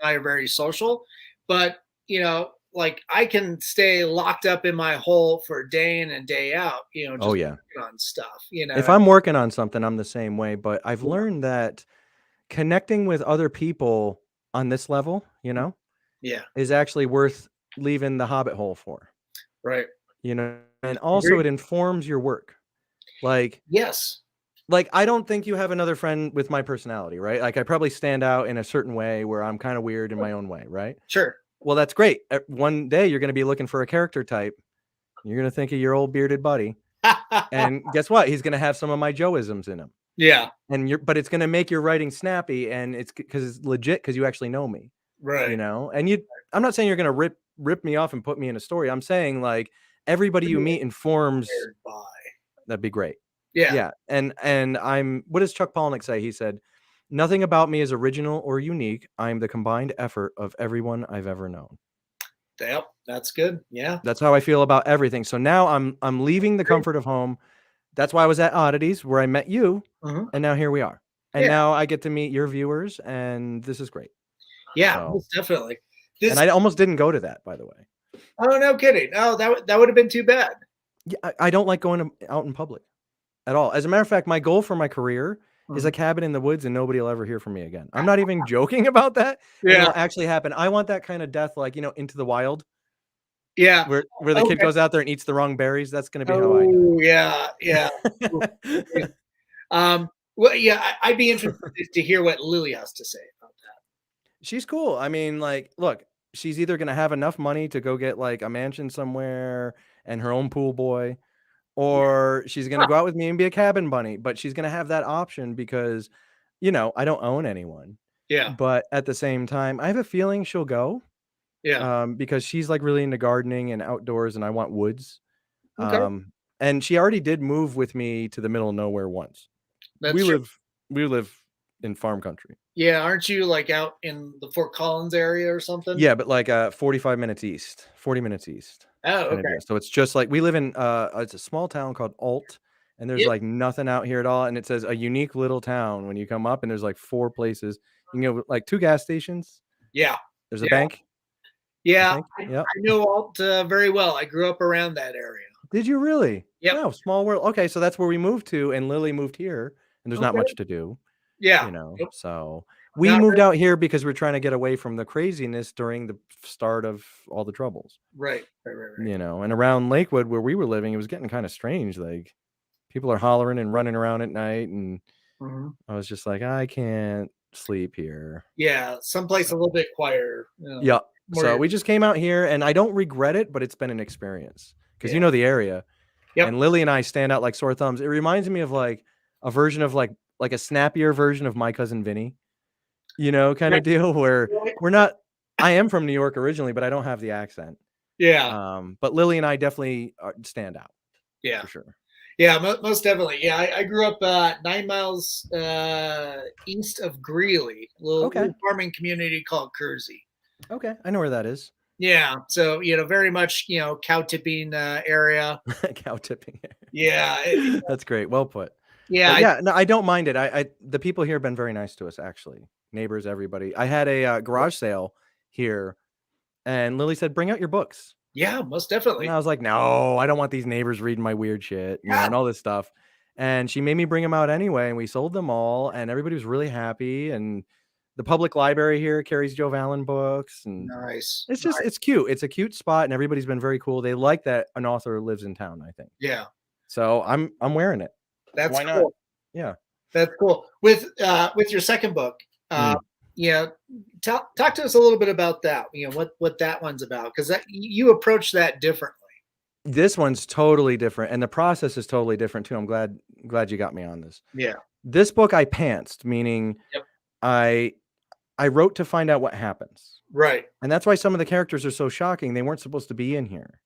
Speaker 1: I are very social, but you know, like I can stay locked up in my hole for day in and day out, you know, just working on stuff, you know.
Speaker 3: If I'm working on something, I'm the same way, but I've learned that connecting with other people on this level, you know, is actually worth leaving the hobbit hole for.
Speaker 1: Right.
Speaker 3: You know, and also it informs your work. Like,
Speaker 1: yes.
Speaker 3: Like, I don't think you have another friend with my personality, right? Like, I probably stand out in a certain way where I'm kind of weird in my own way, right?
Speaker 1: Sure.
Speaker 3: Well, that's great. One day you're going to be looking for a character type. You're going to think of your old bearded buddy. And guess what? He's going to have some of my Joeisms in him.
Speaker 1: Yeah.
Speaker 3: But it's going to make your writing snappy, and it's because it's legit because you actually know me.
Speaker 1: Right.
Speaker 3: You know? And I'm not saying you're going to rip me off and put me in a story. I'm saying like everybody you meet informs. That'd be great. Yeah. And what does Chuck Palahniuk say? He said, nothing about me is original or unique. I'm the combined effort of everyone I've ever known.
Speaker 1: Yep, that's good. Yeah.
Speaker 3: That's how I feel about everything. So now I'm leaving the comfort of home. That's why I was at Oddities where I met you. And now here we are. And now I get to meet your viewers and this is great.
Speaker 1: Yeah, definitely.
Speaker 3: And I almost didn't go to that, by the way.
Speaker 1: Oh, no kidding. Oh, that would have been too bad.
Speaker 3: Yeah, I don't like going out in public. At all. As a matter of fact, my goal for my career is a cabin in the woods and nobody will ever hear from me again. I'm not even joking about that.
Speaker 1: Yeah.
Speaker 3: It'll actually happen. I want that kind of death, like, you know, Into the Wild.
Speaker 1: Yeah.
Speaker 3: Where the kid goes out there and eats the wrong berries. That's going to be how I do.
Speaker 1: Yeah. Well, yeah, I'd be interested to hear what Lily has to say about that.
Speaker 3: She's cool. I mean, like, look, she's either going to have enough money to go get like a mansion somewhere and her own pool boy, or she's going to go out with me and be a cabin bunny, but she's going to have that option because, you know, I don't own anyone.
Speaker 1: Yeah.
Speaker 3: But at the same time, I have a feeling she'll go.
Speaker 1: Yeah.
Speaker 3: Because she's like really into gardening and outdoors and I want woods.
Speaker 1: Okay.
Speaker 3: And she already did move with me to the middle of nowhere once. We live in farm country.
Speaker 1: Yeah. Aren't you like out in the Fort Collins area or something?
Speaker 3: Yeah, but like 40 minutes east.
Speaker 1: Oh, okay.
Speaker 3: So it's just like we live in it's a small town called Alt, and there's like nothing out here at all. And it says a unique little town when you come up, and there's like 4 places. You can go like 2 gas stations.
Speaker 1: Yeah.
Speaker 3: There's a bank.
Speaker 1: Yeah. I know Alt very well. I grew up around that area.
Speaker 3: Did you really?
Speaker 1: Yeah.
Speaker 3: No, small world. Okay, so that's where we moved to, and Lily moved here, and there's not much to do.
Speaker 1: Yeah.
Speaker 3: You know, so we moved out here because we're trying to get away from the craziness during the start of all the troubles.
Speaker 1: Right.
Speaker 3: You know, and around Lakewood where we were living, it was getting kind of strange. Like people are hollering and running around at night, and I was just like, I can't sleep here.
Speaker 1: Yeah, someplace a little bit quieter.
Speaker 3: Yeah. So we just came out here, and I don't regret it, but it's been an experience because you know the area. And Lily and I stand out like sore thumbs. It reminds me of like a version of like a snappier version of My Cousin Vinny, you know, kind of deal where we're not. I am from New York originally, but I don't have the accent.
Speaker 1: Yeah.
Speaker 3: But Lily and I definitely stand out.
Speaker 1: Yeah,
Speaker 3: for sure.
Speaker 1: Yeah, most definitely. Yeah, I grew up 9 miles east of Greeley, a little farming community called Kersey.
Speaker 3: Okay, I know where that is.
Speaker 1: Yeah, so you know, very much cow tipping area.
Speaker 3: Cow tipping.
Speaker 1: Yeah,
Speaker 3: that's great. Well put.
Speaker 1: Yeah.
Speaker 3: But yeah, no, I don't mind it. The people here have been very nice to us, actually. Neighbors, everybody. I had a garage sale here, and Lily said, "Bring out your books."
Speaker 1: Yeah, most
Speaker 3: And
Speaker 1: definitely.
Speaker 3: I was like, "No, I don't want these neighbors reading my weird shit, you know, and all this stuff." And she made me bring them out anyway, and we sold them all, and everybody was really happy. And the public library here carries Joe Vallen books, and
Speaker 1: Nice.
Speaker 3: it's just it's cute. It's a cute spot, and everybody's been very cool. They like that an author lives in town, I think.
Speaker 1: Yeah.
Speaker 3: So I'm wearing it.
Speaker 1: That's
Speaker 3: Why
Speaker 1: cool.
Speaker 3: not? Yeah.
Speaker 1: That's cool. With your second book, you know, talk to us a little bit about that. You know, what that one's about, because you approach that differently.
Speaker 3: This one's totally different, and the process is totally different too. I'm glad you got me on this.
Speaker 1: Yeah.
Speaker 3: This book I pantsed, meaning
Speaker 1: Yep.
Speaker 3: I wrote to find out what happens.
Speaker 1: Right.
Speaker 3: And that's why some of the characters are so shocking. They weren't supposed to be in here.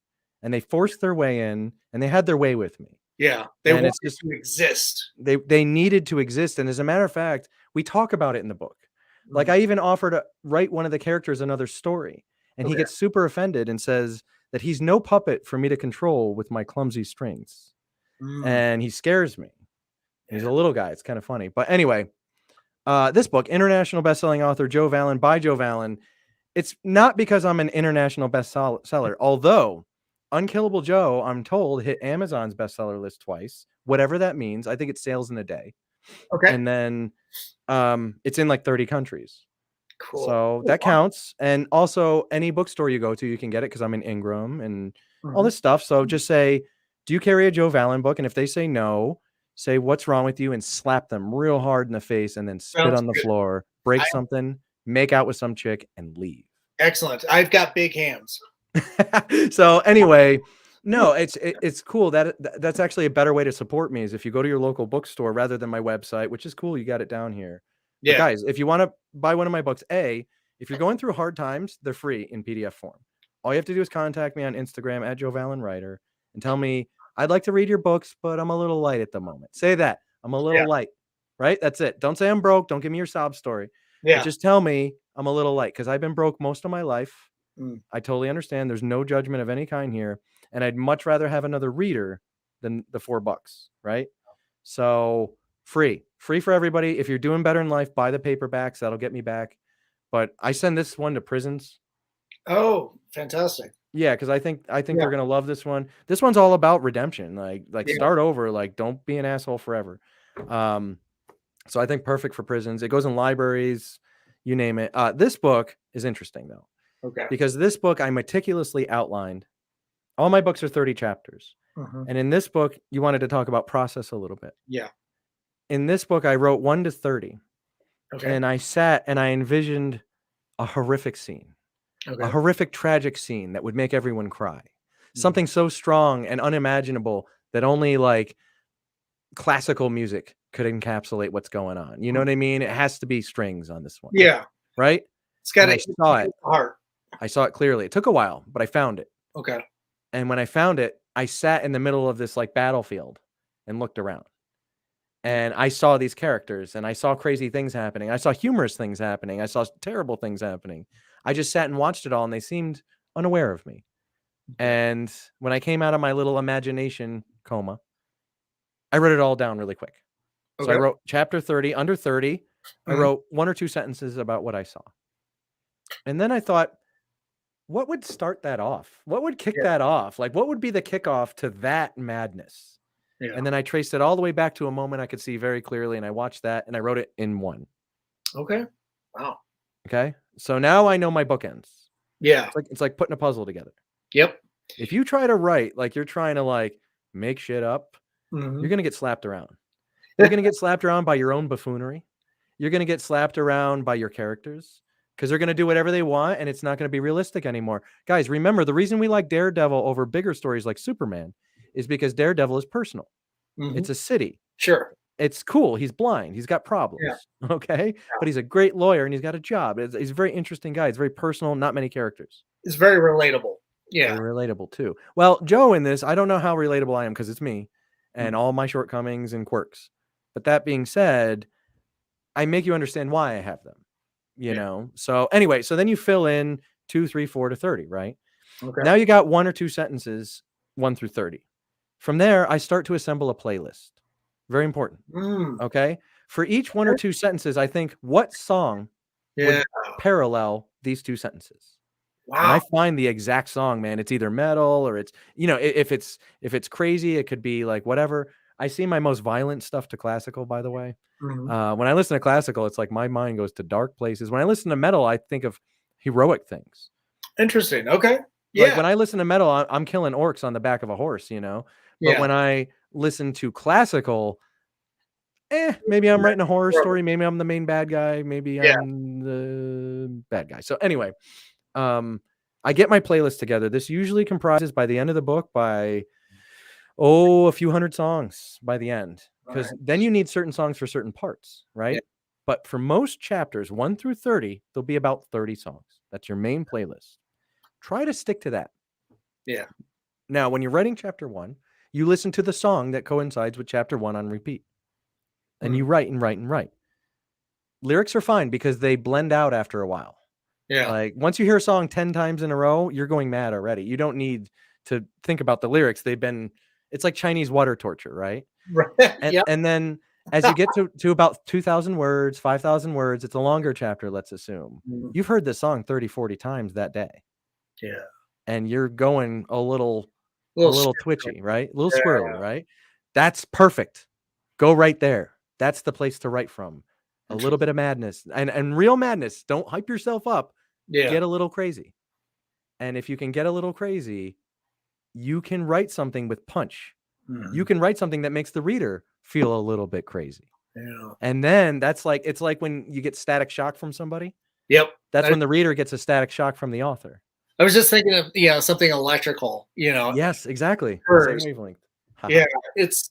Speaker 3: And they forced their way in, and they had their way with me.
Speaker 1: Yeah. They
Speaker 3: And
Speaker 1: wanted
Speaker 3: it's just
Speaker 1: to exist.
Speaker 3: they needed to exist. And as a matter of fact, we talk about it in the book. Like I even offer to write one of the characters another story, and he gets super offended and says that he's no puppet for me to control with my clumsy strings. And he scares me. He's a little guy. It's kind of funny. But anyway, this book, international bestselling author Joe Vallen by Joe Vallen. It's not because I'm an international bestseller, although Unkillable Joe, I'm told, hit Amazon's bestseller list twice, whatever that means. I think it sales in a day.
Speaker 1: Okay.
Speaker 3: And then it's in like 30 countries.
Speaker 1: Cool.
Speaker 3: So that counts. And also any bookstore you go to, you can get it because I'm in Ingram and all this stuff. So just say, do you carry a Joe Vallen book? And if they say no, say, what's wrong with you? And slap them real hard in the face and then spit on the floor, break something, make out with some chick and leave.
Speaker 1: Excellent. I've got big hands.
Speaker 3: So anyway, no, it's cool. That's actually a better way to support me is if you go to your local bookstore rather than my website, which is cool. You got it down here. Yeah. But guys, if you want to buy one of my books, if you're going through hard times, they're free in PDF form. All you have to do is contact me on Instagram at Joe Vallen Writer and tell me, I'd like to read your books, but I'm a little light at the moment. Say that. I'm a little light, right? That's it. Don't say I'm broke. Don't give me your sob story. Yeah. But just tell me I'm a little light because I've been broke most of my life. I totally understand. There's no judgment of any kind here. And I'd much rather have another reader than the $4, right? So free for everybody. If you're doing better in life, buy the paperbacks. That'll get me back. But I send this one to prisons.
Speaker 1: Oh, fantastic.
Speaker 3: Yeah, because I think they're gonna love this one. This one's all about redemption. Like start over. Like don't be an asshole forever. So I think perfect for prisons. It goes in libraries, you name it. This book is interesting though. Okay. Because this book I meticulously outlined. All my books are 30 chapters. And in this book, you wanted to talk about process a little bit. Yeah. In this book, I wrote 1 to 30. Okay. And I sat and I envisioned a horrific scene. Okay. A horrific, tragic scene that would make everyone cry. Something so strong and unimaginable that only like classical music could encapsulate what's going on. You know what I mean? It has to be strings on this one. Yeah. Right? It's got a heart. I saw it clearly. It took a while, but I found it. Okay. And when I found it, I sat in the middle of this like battlefield and looked around. And I saw these characters and I saw crazy things happening. I saw humorous things happening. I saw terrible things happening. I just sat and watched it all and they seemed unaware of me. And when I came out of my little imagination coma, I wrote it all down really quick. So I wrote chapter 30, under 30. I wrote 1 or 2 sentences about what I saw. And then I thought, what would start that off? What would kick that off? Like, what would be the kickoff to that madness? Yeah. And then I traced it all the way back to a moment I could see very clearly. And I watched that and I wrote it in 1. Okay. Wow. Okay. So now I know my bookends. Yeah. It's like putting a puzzle together. Yep. If you try to write like you're trying to like make shit up, you're going to get slapped around. You're going to get slapped around by your own buffoonery. You're going to get slapped around by your characters because they're going to do whatever they want and it's not going to be realistic anymore. Guys, remember the reason we like Daredevil over bigger stories like Superman is because Daredevil is personal. It's a city. Sure. It's cool. He's blind. He's got problems. Yeah. Okay. Yeah. But he's a great lawyer and he's got a job. He's a very interesting guy. It's very personal. Not many characters. It's very relatable. Yeah. Very relatable too. Well, Joe in this, I don't know how relatable I am because it's me and all my shortcomings and quirks. But that being said, I make you understand why I have them, you know? So anyway, so then you fill in 2, 3, 4 to 30, right? Okay. Now you got 1 or 2 sentences, 1 through 30. From there, I start to assemble a playlist Very important.
Speaker 1: Mm.
Speaker 3: Okay. For each one or two sentences, I think what song
Speaker 1: Yeah.
Speaker 3: would parallel these two sentences. And
Speaker 1: Wow.
Speaker 3: I find the exact song, man. It's either metal or it's, if it's crazy, it could be like whatever. I see my most violent stuff to classical, by the way. When I listen to classical, it's like my mind goes to dark places. When I listen to metal, I think of heroic things.
Speaker 1: Interesting. Okay.
Speaker 3: Like
Speaker 1: Yeah.
Speaker 3: when I listen to metal, I'm killing orcs on the back of a horse, But
Speaker 1: Yeah.
Speaker 3: when I listen to classical, maybe I'm writing a horror story. Maybe I'm the main bad guy. Maybe
Speaker 1: Yeah.
Speaker 3: I'm the bad guy. So anyway, I get my playlist together. This usually comprises by the end of the book by a few hundred songs by the end, because then you need certain songs for certain parts, right?
Speaker 1: Yeah.
Speaker 3: But for most chapters 1 through 30, there'll be about 30 songs. That's your main playlist. Try to stick to that.
Speaker 1: Yeah.
Speaker 3: Now, when you're writing chapter 1, you listen to the song that coincides with chapter 1 on repeat. And you write and write and write. Lyrics are fine because they blend out after a while.
Speaker 1: Yeah.
Speaker 3: Like once you hear a song 10 times in a row, you're going mad already. You don't need to think about the lyrics. It's like Chinese water torture, right?
Speaker 1: Right.
Speaker 3: And then as you get to about 2,000 words, 5,000 words, it's a longer chapter, let's assume. You've heard this song 30, 40 times that day.
Speaker 1: Yeah.
Speaker 3: And you're going a little twitchy, right? A little
Speaker 1: Yeah.
Speaker 3: squirrely, right? That's perfect. Go right there. That's the place to write from. A little bit of madness and real madness. Don't hype yourself up.
Speaker 1: Yeah.
Speaker 3: Get a little crazy. And if you can get a little crazy, you can write something with punch. You can write something that makes the reader feel a little bit crazy.
Speaker 1: Yeah.
Speaker 3: And then it's like when you get static shock from somebody.
Speaker 1: Yep.
Speaker 3: That's when the reader gets a static shock from the author.
Speaker 1: I was just thinking of something electrical,
Speaker 3: Yes, exactly. Same wavelength.
Speaker 1: Yeah. It's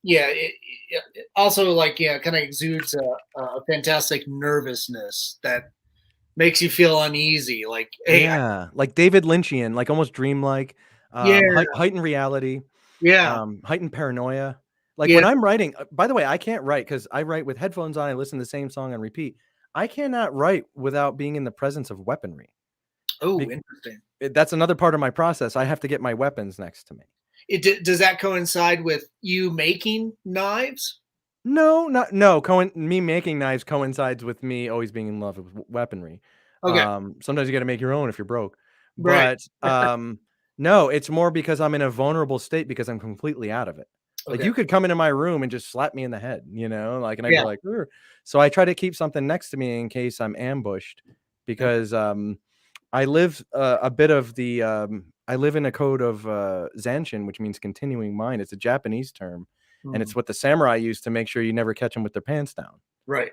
Speaker 1: it also kind of exudes a fantastic nervousness that makes you feel uneasy. Like, hey,
Speaker 3: like David Lynchian, like almost dreamlike, heightened reality, heightened paranoia. Like when I'm writing, by the way, I can't write because I write with headphones on. I listen to the same song on repeat. I cannot write without being in the presence of weaponry.
Speaker 1: Oh, interesting.
Speaker 3: That's another part of my process. I have to get my weapons next to me.
Speaker 1: Does that coincide with you making knives?
Speaker 3: No. Me making knives coincides with me always being in love with weaponry.
Speaker 1: Okay.
Speaker 3: Sometimes you got to make your own if you're broke.
Speaker 1: Right.
Speaker 3: But no, it's more because I'm in a vulnerable state because I'm completely out of it. Like you could come into my room and just slap me in the head, and I'd be like, "Ugh." So I try to keep something next to me in case I'm ambushed, because I live a bit of the I live in a code of Zanshin, which means continuing mind. It's a Japanese term, and it's what the samurai use to make sure you never catch them with their pants down.
Speaker 1: Right.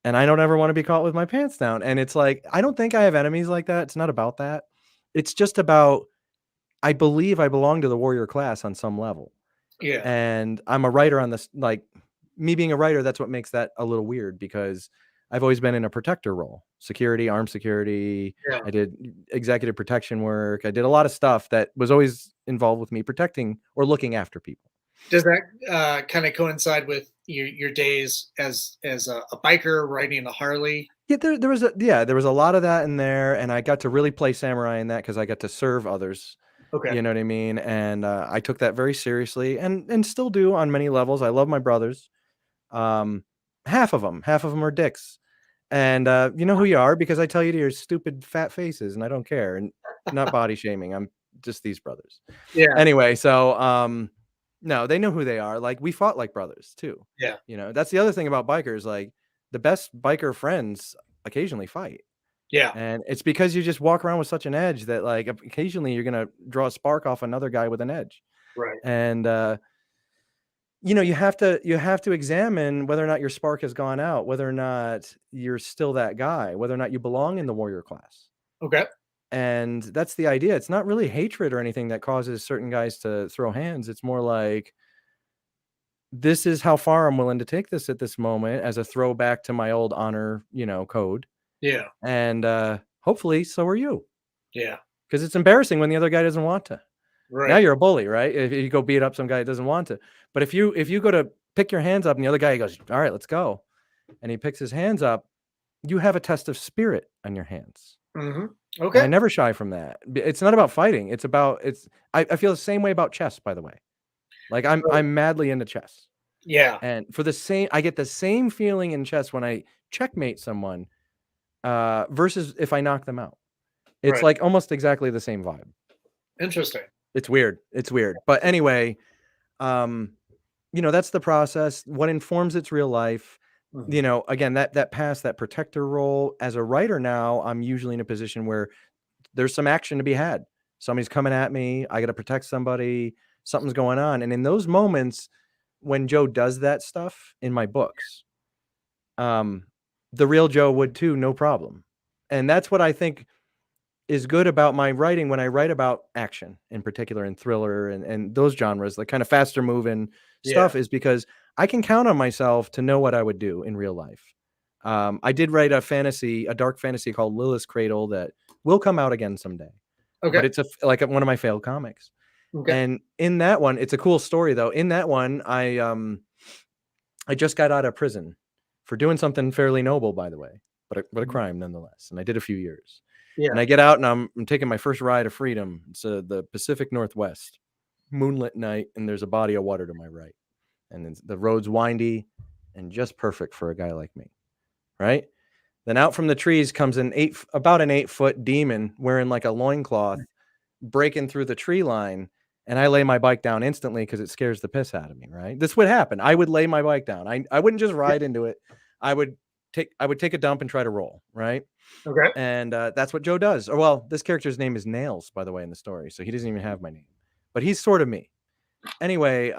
Speaker 3: And I don't ever want to be caught with my pants down. And it's like, I don't think I have enemies like that. It's not about that. It's just about, I believe I belong to the warrior class on some level.
Speaker 1: Yeah.
Speaker 3: And I'm a writer on this, like me being a writer, that's what makes that a little weird, because I've always been in a protector role, security, armed security.
Speaker 1: Yeah.
Speaker 3: I did executive protection work. I did a lot of stuff that was always involved with me protecting or looking after people.
Speaker 1: Does that kind of coincide with your days as a biker riding a Harley?
Speaker 3: Yeah, there was a lot of that in there, and I got to really play samurai in that because I got to serve others.
Speaker 1: Okay.
Speaker 3: You know what I mean? And I took that very seriously, and still do on many levels. I love my brothers. Half of them are dicks, and you know who you are because I tell you to your stupid fat faces, and I don't care, and not body shaming. I'm just these brothers.
Speaker 1: Yeah.
Speaker 3: Anyway, so no, they know who they are. Like we fought like brothers too.
Speaker 1: Yeah.
Speaker 3: That's the other thing about bikers. Like the best biker friends occasionally fight.
Speaker 1: Yeah.
Speaker 3: And it's because you just walk around with such an edge that like occasionally you're going to draw a spark off another guy with an edge.
Speaker 1: Right.
Speaker 3: And you have to examine whether or not your spark has gone out, whether or not you're still that guy, whether or not you belong in the warrior class.
Speaker 1: Okay.
Speaker 3: And that's the idea. It's not really hatred or anything that causes certain guys to throw hands. It's more like, this is how far I'm willing to take this at this moment as a throwback to my old honor, code.
Speaker 1: Yeah.
Speaker 3: And hopefully so are you.
Speaker 1: Yeah.
Speaker 3: Because it's embarrassing when the other guy doesn't want to.
Speaker 1: Right.
Speaker 3: Now you're a bully, right? If you go beat up some guy that doesn't want to. But if you go to pick your hands up and the other guy goes, all right, let's go, and he picks his hands up, you have a test of spirit on your hands.
Speaker 1: Mm-hmm.
Speaker 3: And
Speaker 1: Okay.
Speaker 3: I never shy from that. It's not about fighting. I feel the same way about chess, by the way. Like I'm madly into chess.
Speaker 1: Yeah.
Speaker 3: And for the same, I get the same feeling in chess when I checkmate someone versus if I knock them out. It's
Speaker 1: Right.
Speaker 3: like almost exactly the same vibe.
Speaker 1: Interesting.
Speaker 3: It's weird. It's weird. But anyway, that's the process. What informs its real life.
Speaker 1: Mm-hmm.
Speaker 3: Again, that past, that protector role. As a writer now, I'm usually in a position where there's some action to be had. Somebody's coming at me. I got to protect somebody. Something's going on. And in those moments, when Joe does that stuff in my books, the real Joe would too, no problem. And that's what I think is good about my writing when I write about action in particular and thriller and those genres, like kind of faster moving
Speaker 1: Yeah.
Speaker 3: stuff, is because I can count on myself to know what I would do in real life. I did write a dark fantasy called Lilith's Cradle that will come out again someday, but
Speaker 1: Okay.
Speaker 3: it's like one of my failed comics.
Speaker 1: Okay.
Speaker 3: And in that one, it's a cool story though. In that one, I just got out of prison for doing something fairly noble, by the way, but a crime nonetheless. And I did a few years. And
Speaker 1: Yeah.
Speaker 3: I get out and I'm taking my first ride of freedom. It's the Pacific Northwest, moonlit night, and there's a body of water to my right. And the road's windy and just perfect for a guy like me, right? Then out from the trees comes about an 8-foot demon wearing like a loincloth, breaking through the tree line. And I lay my bike down instantly because it scares the piss out of me, right? This would happen. I would lay my bike down. I wouldn't just ride into it. I would take a dump and try to roll, right?
Speaker 1: Okay.
Speaker 3: And that's what Joe does. Or well, this character's name is Nails, by the way, in the story, so he doesn't even have my name, but he's sort of me. Anyway,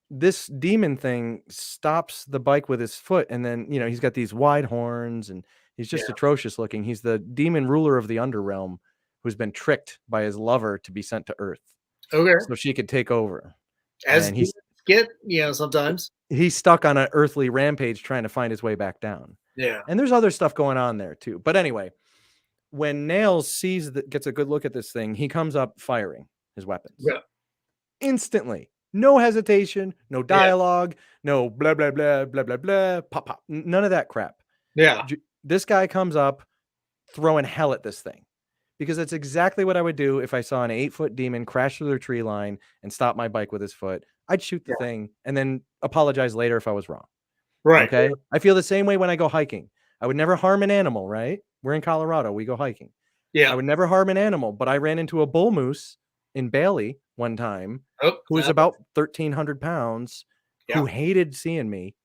Speaker 3: this demon thing stops the bike with his foot, and then he's got these wide horns, and he's just atrocious looking. He's the demon ruler of the underrealm, who's been tricked by his lover to be sent to Earth,
Speaker 1: Okay.
Speaker 3: so she could take over.
Speaker 1: As
Speaker 3: And
Speaker 1: demons get, sometimes.
Speaker 3: he's stuck on an earthly rampage trying to find his way back down.
Speaker 1: Yeah.
Speaker 3: And there's other stuff going on there too. But anyway, when Nails gets a good look at this thing, he comes up firing his weapons.
Speaker 1: Yeah.
Speaker 3: Instantly. No hesitation, no
Speaker 1: Yeah.
Speaker 3: dialogue, no blah, blah, blah, blah, blah, blah, pop, pop. None of that crap.
Speaker 1: Yeah.
Speaker 3: This guy comes up throwing hell at this thing, because that's exactly what I would do if I saw an 8-foot demon crash through the tree line and stop my bike with his foot. I'd shoot the thing and then apologize later if I was wrong.
Speaker 1: Right.
Speaker 3: Okay. I feel the same way when I go hiking. I would never harm an animal, right? We're in Colorado. We go hiking.
Speaker 1: Yeah.
Speaker 3: I would never harm an animal, but I ran into a bull moose in Bailey one time who was about 1,300 pounds, who hated seeing me.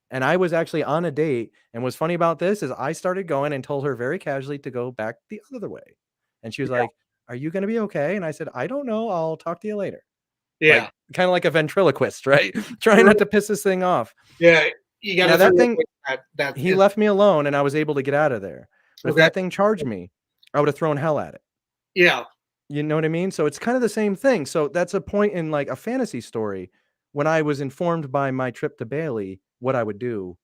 Speaker 3: And I was actually on a date. And what's funny about this is I started going and told her very casually to go back the other way. And she was like, "Are you going to be okay?" And I said, "I don't know. I'll talk to you later."
Speaker 1: Yeah.
Speaker 3: Like, kind of like a ventriloquist, right? Trying not to piss this thing off.
Speaker 1: Yeah. You got
Speaker 3: that thing.
Speaker 1: That
Speaker 3: he left me alone and I was able to get out of there. But if that thing charged me, I would have thrown hell at it.
Speaker 1: Yeah.
Speaker 3: You know what I mean? So it's kind of the same thing. So that's a point in like a fantasy story when I was informed by my trip to Bailey what I would do.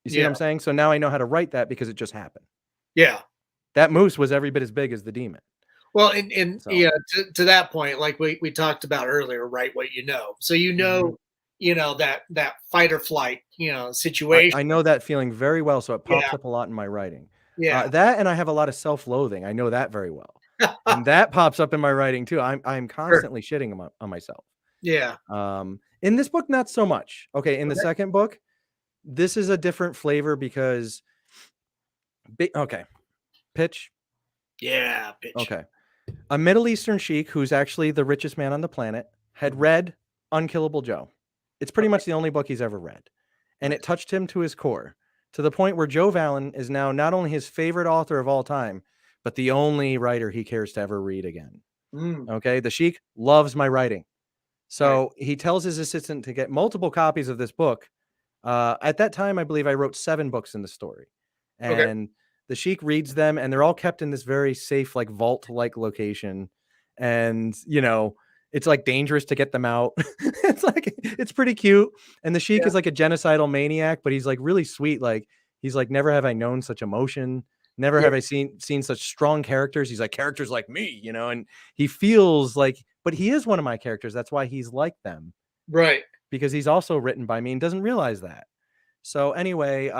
Speaker 3: You see what I'm saying? So now I know how to write that because it just happened.
Speaker 1: Yeah.
Speaker 3: That moose was every bit as big as the demon.
Speaker 1: Well, and to that point, like we talked about earlier, right? What you know. So that fight or flight, situation.
Speaker 3: I know that feeling very well. So it pops up a lot in my writing.
Speaker 1: Yeah.
Speaker 3: That, and I have a lot of self-loathing. I know that very well. And that pops up in my writing too. I'm constantly shitting on myself.
Speaker 1: Yeah.
Speaker 3: In this book, not so much. Okay. In the second book, this is a different flavor because pitch.
Speaker 1: Yeah. Pitch.
Speaker 3: Okay. A Middle Eastern sheik who's actually the richest man on the planet had read Unkillable Joe. It's pretty much the only book he's ever read. And it touched him to his core, to the point where Joe Vallen is now not only his favorite author of all time, but the only writer he cares to ever read again. Okay. The sheik loves my writing. So he tells his assistant to get multiple copies of this book. At that time, I believe I wrote 7 books in the story. And the sheik reads them, and they're all kept in this very safe, like vault-like location. And, it's like dangerous to get them out. It's pretty cute. And the sheik is like a genocidal maniac, but he's like really sweet. Like he's like, never have I known such emotion. Never have I seen such strong characters. He's like, characters like me, and he feels like, but he is one of my characters. That's why he's like them.
Speaker 1: Right.
Speaker 3: Because he's also written by me and doesn't realize that. So anyway,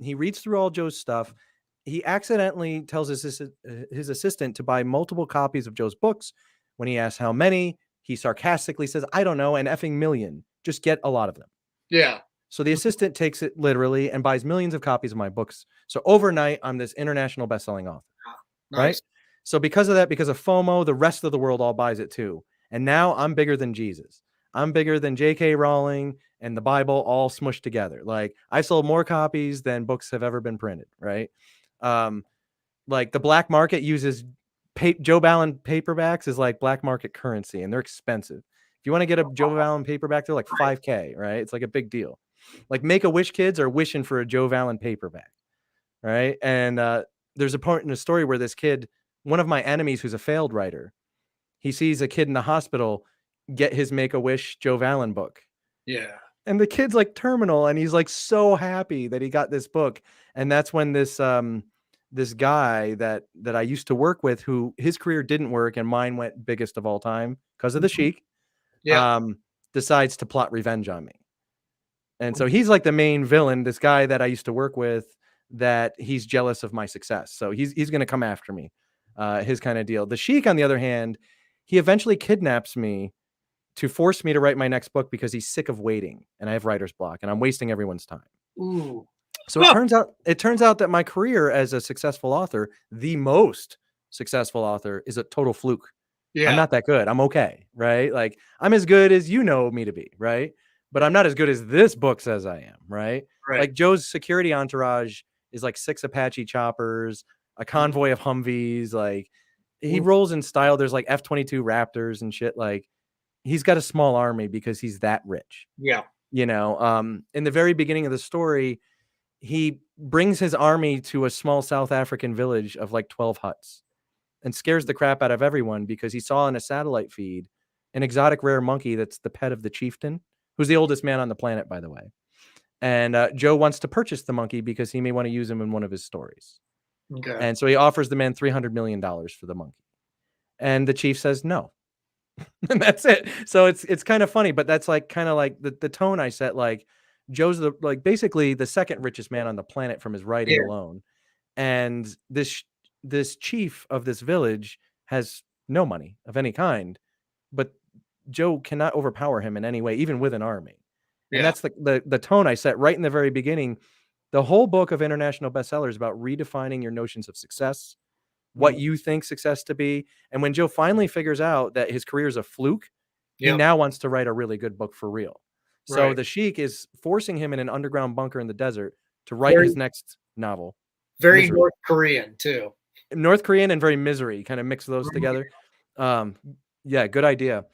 Speaker 3: he reads through all Joe's stuff. He accidentally tells his assistant to buy multiple copies of Joe's books. When he asks how many, He sarcastically says, I don't know, an effing million. Just get a lot of them.
Speaker 1: Yeah.
Speaker 3: So the assistant takes it literally and buys millions of copies of my books. So overnight, I'm this international best-selling author, right?
Speaker 1: Nice.
Speaker 3: So because of that, because of FOMO, the rest of the world all buys it too. And now I'm bigger than Jesus. I'm bigger than J.K. Rowling and the Bible all smushed together. Like I've sold more copies than books have ever been printed, right? Like the black market uses Joe Vallen paperbacks is like black market currency, and they're expensive. If you want to get a Joe Vallen paperback, they're like $5,000, right? It's like a big deal. Like Make-A-Wish kids are wishing for a Joe Vallen paperback, right? And there's a point in the story where this kid, one of my enemies who's a failed writer, he sees a kid in the hospital get his Make-A-Wish Joe Vallen book.
Speaker 1: Yeah.
Speaker 3: And the kid's like terminal, and he's like so happy that he got this book. And that's when this guy that I used to work with, who his career didn't work and mine went biggest of all time because of the Sheik, decides to plot revenge on me. And so he's like the main villain, this guy that I used to work with, that he's jealous of my success. So he's going to come after me, his kind of deal. The Sheik, on the other hand, he eventually kidnaps me to force me to write my next book because he's sick of waiting and I have writer's block and I'm wasting everyone's time.
Speaker 1: Ooh.
Speaker 3: So it turns out that my career as a successful author, the most successful author, is a total fluke.
Speaker 1: Yeah.
Speaker 3: I'm not that good. I'm okay, right? Like I'm as good as you know me to be, right? But I'm not as good as this book says I am, right? Like Joe's security entourage is like 6 Apache choppers, a convoy of Humvees. Like he rolls in style. There's like F-22 Raptors and shit. Like he's got a small army because he's that rich.
Speaker 1: Yeah.
Speaker 3: You know, in the very beginning of the story, he brings his army to a small South African village of like 12 huts and scares the crap out of everyone because he saw in a satellite feed an exotic rare monkey that's the pet of the chieftain, who's the oldest man on the planet, by the way. And Joe wants to purchase the monkey because he may want to use him in one of his stories.
Speaker 1: Okay.
Speaker 3: And so he offers the man $300 million for the monkey. And the chief says no. And that's it. So it's kind of funny, but that's like kind of like the tone I set. Like Joe's basically the second richest man on the planet from his writing alone. And this chief of this village has no money of any kind, but Joe cannot overpower him in any way, even with an army. And that's the tone I set right in the very beginning. The whole book of international bestsellers is about redefining your notions of success, what you think success to be. And when Joe finally figures out that his career is a fluke, he now wants to write a really good book for real. So the Sheik is forcing him in an underground bunker in the desert to write his next novel.
Speaker 1: Very
Speaker 3: Misery.
Speaker 1: North Korean too.
Speaker 3: North Korean and very Misery, kind of mix those together. Yeah, good idea.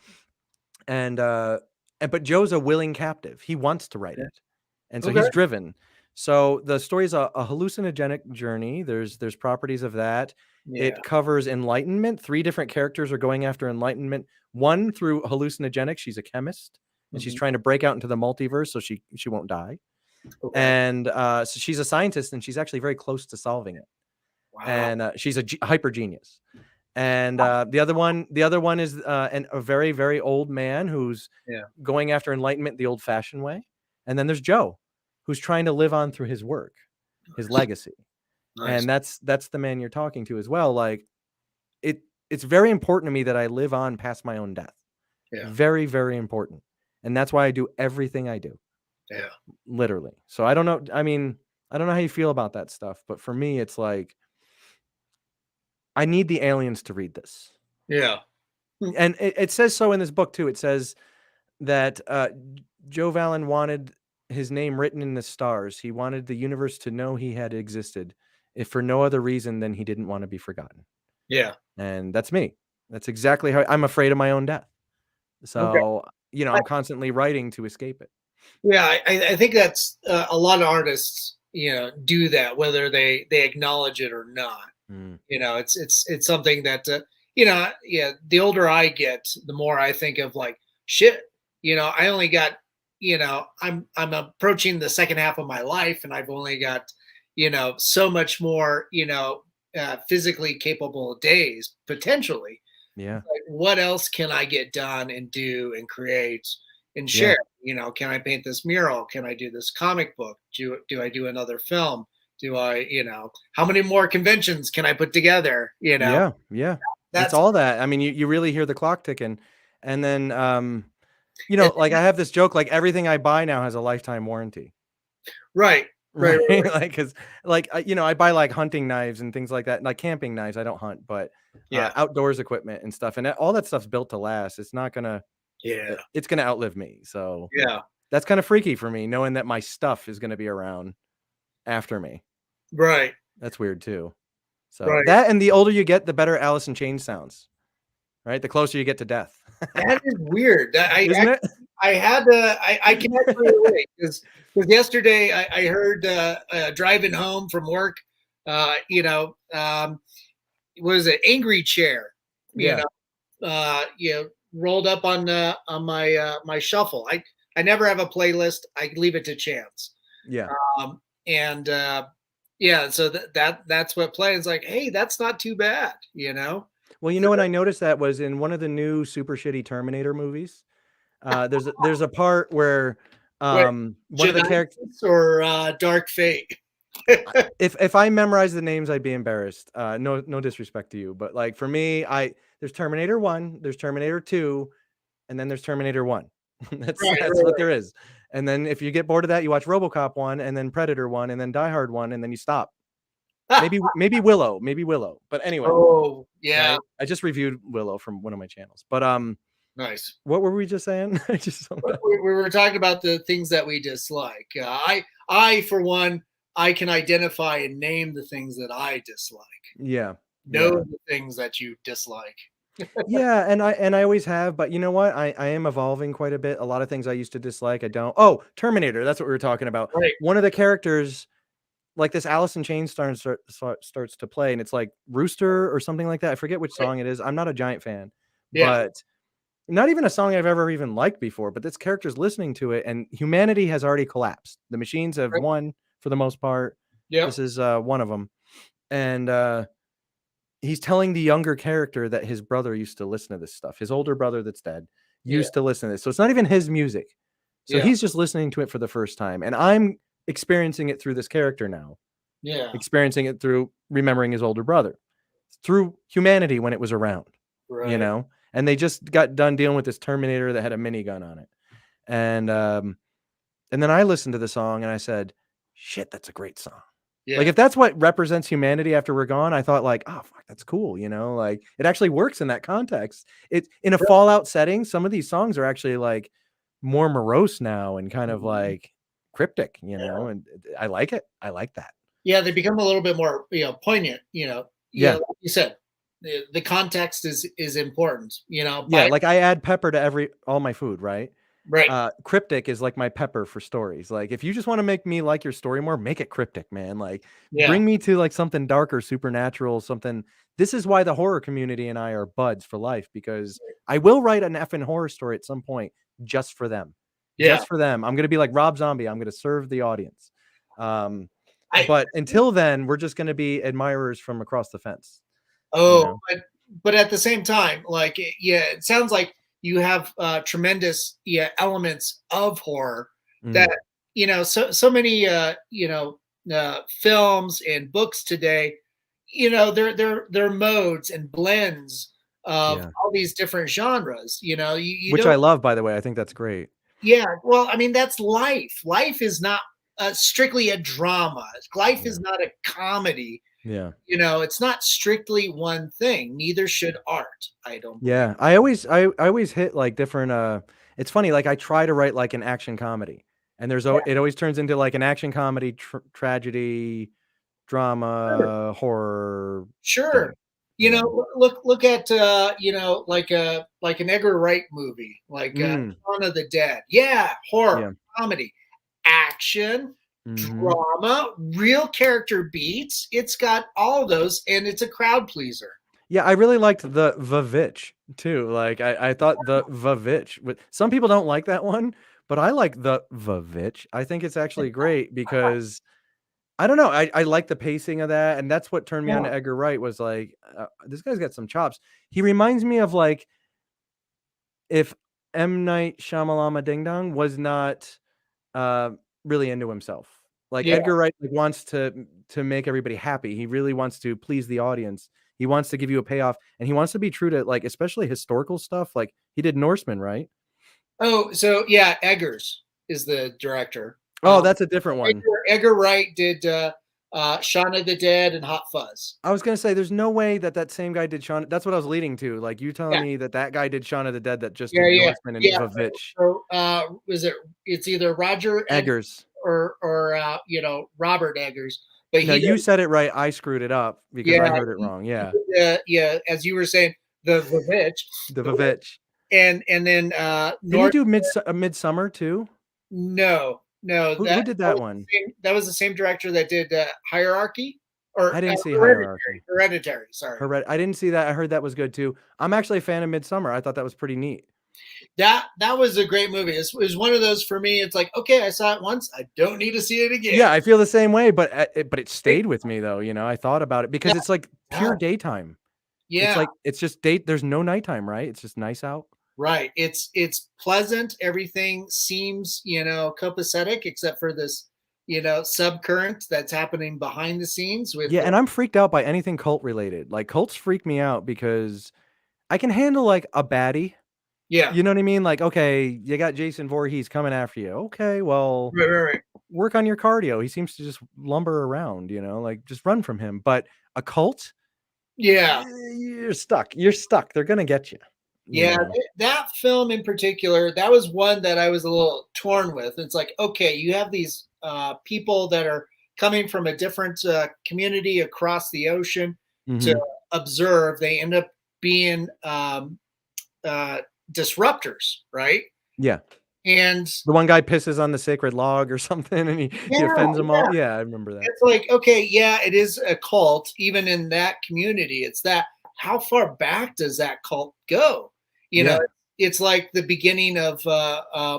Speaker 3: And but Joe's a willing captive. He wants to write it. And so he's driven. So the story is a hallucinogenic journey. There's properties of that. Yeah. It covers enlightenment. 3 different characters are going after enlightenment. One through hallucinogenic. She's a chemist and she's trying to break out into the multiverse so she won't die. Okay. And so she's a scientist and she's actually very close to solving it. Wow. And she's a hyper genius. And the other one is a very, very old man who's going after enlightenment the old-fashioned way. And then there's Joe, who's trying to live on through his work, his legacy. Nice. And that's the man you're talking to as well. Like it's very important to me that I live on past my own death. Yeah. Very, very important. And that's why I do everything I do. Yeah. Literally. So I don't know. I mean, I don't know how you feel about that stuff, but for me, it's like, I need the aliens to read this. Yeah. And it says so in this book too. It says that Joe Vallen wanted his name written in the stars. He wanted the universe to know he had existed, if for no other reason than he didn't want to be forgotten. Yeah. And that's me. That's exactly how I'm afraid of my own death. So, you know, I'm constantly writing to escape it.
Speaker 1: Yeah. I think that's a lot of artists, you know, do that, whether they acknowledge it or not. You know, it's something that, you know, the older I get, the more I think of like, shit, you know, I only got, you know, I'm approaching the second half of my life and I've only got, you know, so much more, you know, physically capable days potentially. Yeah. Like, what else can I get done and do and create and share? You know, can I paint this mural? Can I do this comic book? Do I do another film? Do I, you know, how many more conventions can I put together? You know?
Speaker 3: Yeah. That's all that. I mean, you really hear the clock ticking. And then, you know, like I have this joke, like everything I buy now has a lifetime warranty.
Speaker 1: Right.
Speaker 3: Right. Like, cause like, you know, I buy like hunting knives and things like that, like camping knives. I don't hunt, but
Speaker 1: Yeah.
Speaker 3: outdoors equipment and stuff. And all that stuff's built to last. It's not gonna,
Speaker 1: Yeah.
Speaker 3: it's gonna outlive me. So
Speaker 1: Yeah.
Speaker 3: that's kind of freaky for me, knowing that my stuff is gonna be around after me.
Speaker 1: Right.
Speaker 3: That's weird too. So
Speaker 1: Right.
Speaker 3: that, and the older you get, the better Alice in Chains sounds. Right, the closer you get to death.
Speaker 1: That is weird.
Speaker 3: Isn't it?
Speaker 1: I had to. I can actually relate because yesterday I heard driving home from work. You know, what is it? Angry Chair.
Speaker 3: Yeah.
Speaker 1: You know, rolled up on my shuffle. I never have a playlist. I leave it to chance.
Speaker 3: Yeah.
Speaker 1: And yeah, so that's what plays. Like, hey, that's not too bad. You know.
Speaker 3: Well, you know what I noticed that was in one of the new super shitty Terminator movies. There's a part where
Speaker 1: What,
Speaker 3: one of the characters,
Speaker 1: or Dark Fate.
Speaker 3: if I memorize the names, I'd be embarrassed. No disrespect to you, but like for me, there's Terminator 1, there's Terminator 2, and then there's Terminator 1. That's what there is. And then if you get bored of that, you watch RoboCop 1, and then Predator 1, and then Die Hard 1, and then you stop. Maybe Willow. But anyway.
Speaker 1: Oh, yeah.
Speaker 3: Right? I just reviewed Willow from one of my channels. But
Speaker 1: nice.
Speaker 3: What were we just saying?
Speaker 1: We were talking about the things that we dislike. I for one, I can identify and name the things that I dislike.
Speaker 3: Yeah.
Speaker 1: Know the things that you dislike.
Speaker 3: Yeah, and I always have, but you know what? I am evolving quite a bit. A lot of things I used to dislike, I don't. Oh, Terminator, that's what we were talking about.
Speaker 1: Right.
Speaker 3: One of the characters, like this Alice in Chains starts to play, and it's like Rooster or something like that. I forget which song it is. I'm not a giant fan.
Speaker 1: Yeah.
Speaker 3: But not even a song I've ever even liked before, but this character's listening to it, and humanity has already collapsed. The machines have won for the most part.
Speaker 1: Yeah.
Speaker 3: This is one of them. And he's telling the younger character that his brother used to listen to this stuff. His older brother that's dead used to listen to this. So it's not even his music. So he's just listening to it for the first time. And I'm experiencing it through this character now.
Speaker 1: Yeah.
Speaker 3: Experiencing it through remembering his older brother. Through humanity when it was around.
Speaker 1: Right.
Speaker 3: You know? And they just got done dealing with this Terminator that had a minigun on it. And then I listened to the song and I said, shit, that's a great song. Yeah. Like if that's what represents humanity after we're gone, I thought like, oh fuck, that's cool, you know, like it actually works in that context. It's in a Fallout setting. Some of these songs are actually like more morose now and kind of like cryptic, you know, and I like it. I like that.
Speaker 1: Yeah, they become a little bit more, poignant, Yeah, like you said, the context is important,
Speaker 3: Yeah, like I add pepper to all my food, right?
Speaker 1: Right.
Speaker 3: Cryptic is like my pepper for stories. Like if you just want to make me like your story more, make it cryptic, man. Like bring me to like something darker, supernatural, something. This is why the horror community and I are buds for life, because I will write an effing horror story at some point just for them. Yeah. Just for them. I'm going to be like Rob Zombie. I'm going to serve the audience. But until then, we're just going to be admirers from across the fence.
Speaker 1: Oh, but at the same time, like, it sounds like you have tremendous elements of horror that so many films and books today, they're modes and blends of all these different genres.
Speaker 3: Which I love, by the way. I think that's great.
Speaker 1: Yeah, well, I mean, that's life. Life is not strictly a drama. Life is not a comedy.
Speaker 3: Yeah.
Speaker 1: It's not strictly one thing. Neither should art. I don't.
Speaker 3: Yeah. I always hit like different, it's funny. Like I try to write like an action comedy, and it always turns into like an action comedy, tragedy, drama, horror.
Speaker 1: Sure. Thing. Look at, like an Edgar Wright movie, like Dawn of the Dead. Yeah. Horror, comedy, action, drama, real character beats. It's got all those, and it's a crowd pleaser.
Speaker 3: Yeah, I really liked the Vavitch too. Like I thought the Vavitch. Some people don't like that one, but I like the Vavitch. I think it's actually great because I don't know. I like the pacing of that, and that's what turned me on to Edgar Wright. Was like, this guy's got some chops. He reminds me of like if M. Night Shyamalan Ding Dong was not really into himself. Like Edgar Wright wants to make everybody happy. He really wants to please the audience. He wants to give you a payoff, and he wants to be true to, like, especially historical stuff. Like, he did Norseman, right?
Speaker 1: Oh, so yeah, Eggers is the director.
Speaker 3: Oh, that's a different one.
Speaker 1: Edgar Wright did Shaun of the Dead and Hot Fuzz.
Speaker 3: I was gonna say, there's no way that that same guy did Shaun. That's what I was leading to. Like, you telling
Speaker 1: Yeah,
Speaker 3: me that that guy did Shaun of the Dead that just
Speaker 1: yeah,
Speaker 3: did
Speaker 1: yeah,
Speaker 3: Norseman and
Speaker 1: yeah.
Speaker 3: Vavitch.
Speaker 1: So is it? It's either Roger
Speaker 3: Eggers.
Speaker 1: or Robert Eggers, but
Speaker 3: No,
Speaker 1: he
Speaker 3: you
Speaker 1: did.
Speaker 3: said it right. I screwed it up because I
Speaker 1: Yeah,
Speaker 3: heard it wrong. Yeah,
Speaker 1: yeah. As you were saying, the Vivitch,
Speaker 3: the Vavitch.
Speaker 1: and then
Speaker 3: Didn't he
Speaker 1: North.
Speaker 3: do Midsummer too?
Speaker 1: No,
Speaker 3: Who did that one?
Speaker 1: that was the same director that did Hierarchy or
Speaker 3: I didn't see
Speaker 1: Hereditary.
Speaker 3: Hierarchy.
Speaker 1: Hereditary, sorry.
Speaker 3: I didn't see that. I heard that was good too. I'm actually a fan of Midsummer. I thought that was pretty neat.
Speaker 1: That was a great movie. It was one of those for me. It's like, okay, I saw it once. I don't need to see it again.
Speaker 3: Yeah, I feel the same way, but it stayed with me though. You know, I thought about it because
Speaker 1: Yeah,
Speaker 3: it's like pure
Speaker 1: yeah,
Speaker 3: daytime. It's
Speaker 1: yeah,
Speaker 3: like it's just date. There's no nighttime, right? It's just nice out.
Speaker 1: right. It's pleasant. Everything seems copacetic except for this subcurrent that's happening behind the scenes with
Speaker 3: Yeah, and I'm freaked out by anything cult related. Like cults freak me out because I can handle like a baddie.
Speaker 1: yeah,
Speaker 3: You know what I mean? Like, okay, you got Jason Voorhees coming after you. Okay, well,
Speaker 1: right.
Speaker 3: work on your cardio. He seems to just lumber around, like just run from him. But a cult,
Speaker 1: Yeah.
Speaker 3: you're stuck. You're stuck. They're gonna get you. You
Speaker 1: Yeah,
Speaker 3: know.
Speaker 1: that film in particular, that was one that I was a little torn with. It's like, okay, you have these people that are coming from a different community across the ocean to
Speaker 3: Hmm.
Speaker 1: observe. They end up being uh, disruptors, right?
Speaker 3: Yeah.
Speaker 1: And
Speaker 3: The one guy pisses on the sacred log or something, and he
Speaker 1: yeah,
Speaker 3: offends them
Speaker 1: yeah,
Speaker 3: all. Yeah, I remember that.
Speaker 1: it's like, okay, yeah, it is a cult, even in that community. It's that how far back does that cult go? You know,
Speaker 3: Yeah.
Speaker 1: it's like the beginning of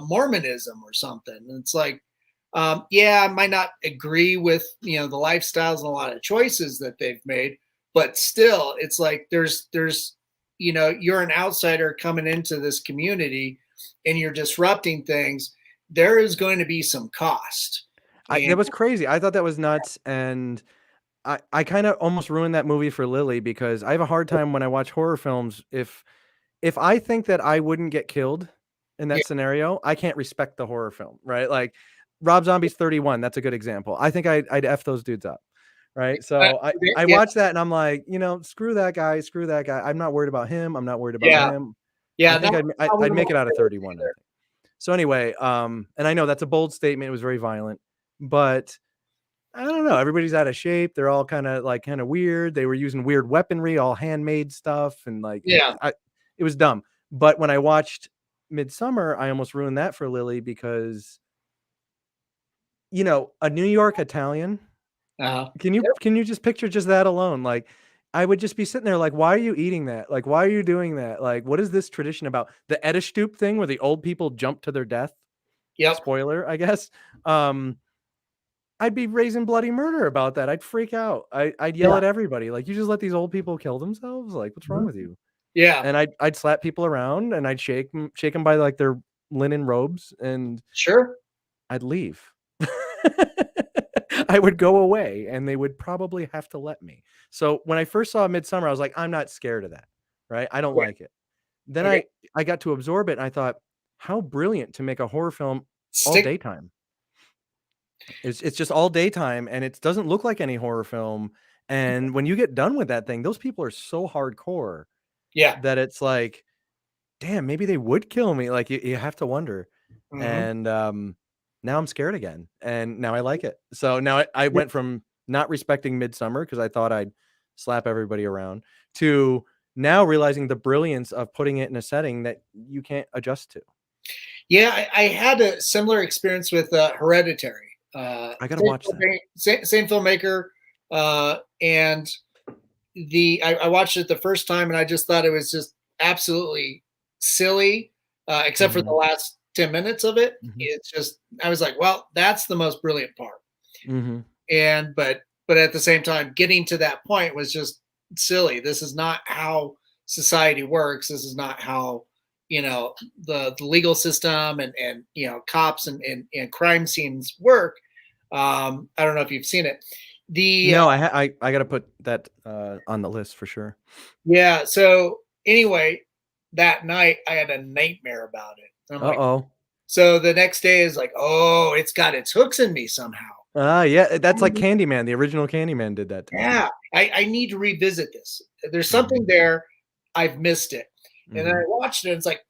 Speaker 1: Mormonism or something. And it's like, yeah, I might not agree with the lifestyles and a lot of choices that they've made, but still, it's like there's you're an outsider coming into this community, and you're disrupting things. There is going to be some cost. And
Speaker 3: That was crazy. I thought that was nuts, and I kind of almost ruined that movie for Lily because I have a hard time when I watch horror films. If I think that I wouldn't get killed in
Speaker 1: yeah,
Speaker 3: that scenario, I can't respect the horror film, right? Like Rob Zombie's 31. That's a good example. I think I'd F those dudes up, right? So I
Speaker 1: yeah,
Speaker 3: watch that and I'm like, screw that guy, screw that guy. I'm not worried about him. I'm not worried about
Speaker 1: yeah,
Speaker 3: him. I
Speaker 1: yeah.
Speaker 3: think
Speaker 1: That
Speaker 3: I'd
Speaker 1: wasn't my
Speaker 3: make it out of
Speaker 1: favorite
Speaker 3: 31. I
Speaker 1: either.
Speaker 3: think. So anyway, and I know that's a bold statement. It was very violent, but I don't know. Everybody's out of shape. They're all kind of weird. They were using weird weaponry, all handmade stuff, and like
Speaker 1: Yeah.
Speaker 3: it was dumb. But when I watched Midsummer, I almost ruined that for Lily because a New York Italian.
Speaker 1: Yep.
Speaker 3: Can you just picture just that alone? Like I would just be sitting there like, why are you eating that? Like, why are you doing that? Like, what is this tradition about? The Edderstoop thing where the old people jump to their death.
Speaker 1: Yep.
Speaker 3: Spoiler, I guess. I'd be raising bloody murder about that. I'd freak out. I'd yell
Speaker 1: Yeah.
Speaker 3: at everybody like, "You just let these old people kill themselves? Like, what's wrong
Speaker 1: Mhm.
Speaker 3: with you?"
Speaker 1: Yeah.
Speaker 3: And I'd slap people around and I'd shake them by like their linen robes, and
Speaker 1: Sure.
Speaker 3: I'd leave. I would go away, and they would probably have to let me. So when I first saw Midsummer, I was like, "I'm not scared of that, right? I don't
Speaker 1: Yeah.
Speaker 3: like it." Then
Speaker 1: Okay.
Speaker 3: I got to absorb it, and I thought, "How brilliant to make a horror film all
Speaker 1: Stick.
Speaker 3: daytime." It's just all daytime, and it doesn't look like any horror film, and when you get done with that thing, those people are so hardcore
Speaker 1: Yeah.
Speaker 3: that it's like, "Damn, maybe they would kill me," like, you have to wonder,
Speaker 1: Hmm.
Speaker 3: and, now I'm scared again, and now I like it. So now I
Speaker 1: Yeah.
Speaker 3: went from not respecting Midsummer because I thought I'd slap everybody around, to now realizing the brilliance of putting it in a setting that you can't adjust to.
Speaker 1: Yeah. I had a similar experience with Hereditary.
Speaker 3: I gotta watch that.
Speaker 1: Same filmmaker, and I watched it the first time, and I just thought it was just absolutely silly, except for the
Speaker 3: Mhm,
Speaker 1: last 10 minutes of it.
Speaker 3: mhm,
Speaker 1: It's just I was like, well, that's the most brilliant part.
Speaker 3: mhm.
Speaker 1: And but at the same time, getting to that point was just silly. This is not how society works. This is not how the legal system and cops and crime scenes work. I don't know if you've seen it, The
Speaker 3: No, I got to put that on the list for sure.
Speaker 1: Yeah. So anyway, that night I had a nightmare about it. And I'm like,
Speaker 3: Uh-oh.
Speaker 1: so the next day is like, oh, it's got its hooks in me somehow.
Speaker 3: Yeah, that's like Candyman. The original Candyman did that to me.
Speaker 1: Yeah, I need to revisit this. There's something
Speaker 3: Mhm.
Speaker 1: there. I've missed it. And then I
Speaker 3: Mhm.
Speaker 1: watched it and it's like,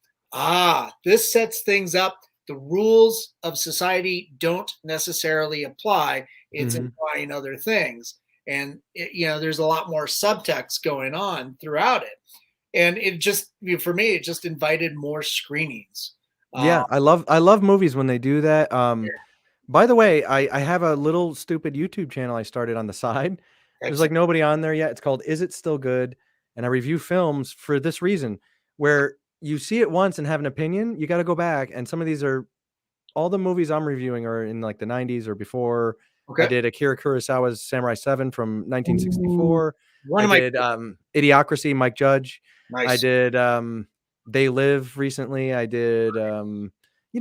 Speaker 1: this sets things up. The rules of society don't necessarily apply. It's
Speaker 3: Mhm.
Speaker 1: implying other things. And there's a lot more subtext going on throughout it. And it just, for me, it just invited more screenings. Uh,
Speaker 3: Yeah, I love movies when they do that. By the way, I have a little stupid YouTube channel I started on the side. There's like
Speaker 1: Excellent.
Speaker 3: nobody on there yet. It's called Is It Still Good? And I review films for this reason, where you see it once and have an opinion, you got to go back. And some of these are all the movies I'm reviewing are in like the 90s or before. I
Speaker 1: Okay.
Speaker 3: did Akira Kurosawa's Samurai 7 from
Speaker 1: Ooh,
Speaker 3: 1964.
Speaker 1: one
Speaker 3: I
Speaker 1: of my
Speaker 3: did Idiocracy, Mike Judge. I
Speaker 1: nice.
Speaker 3: did They Live recently. I did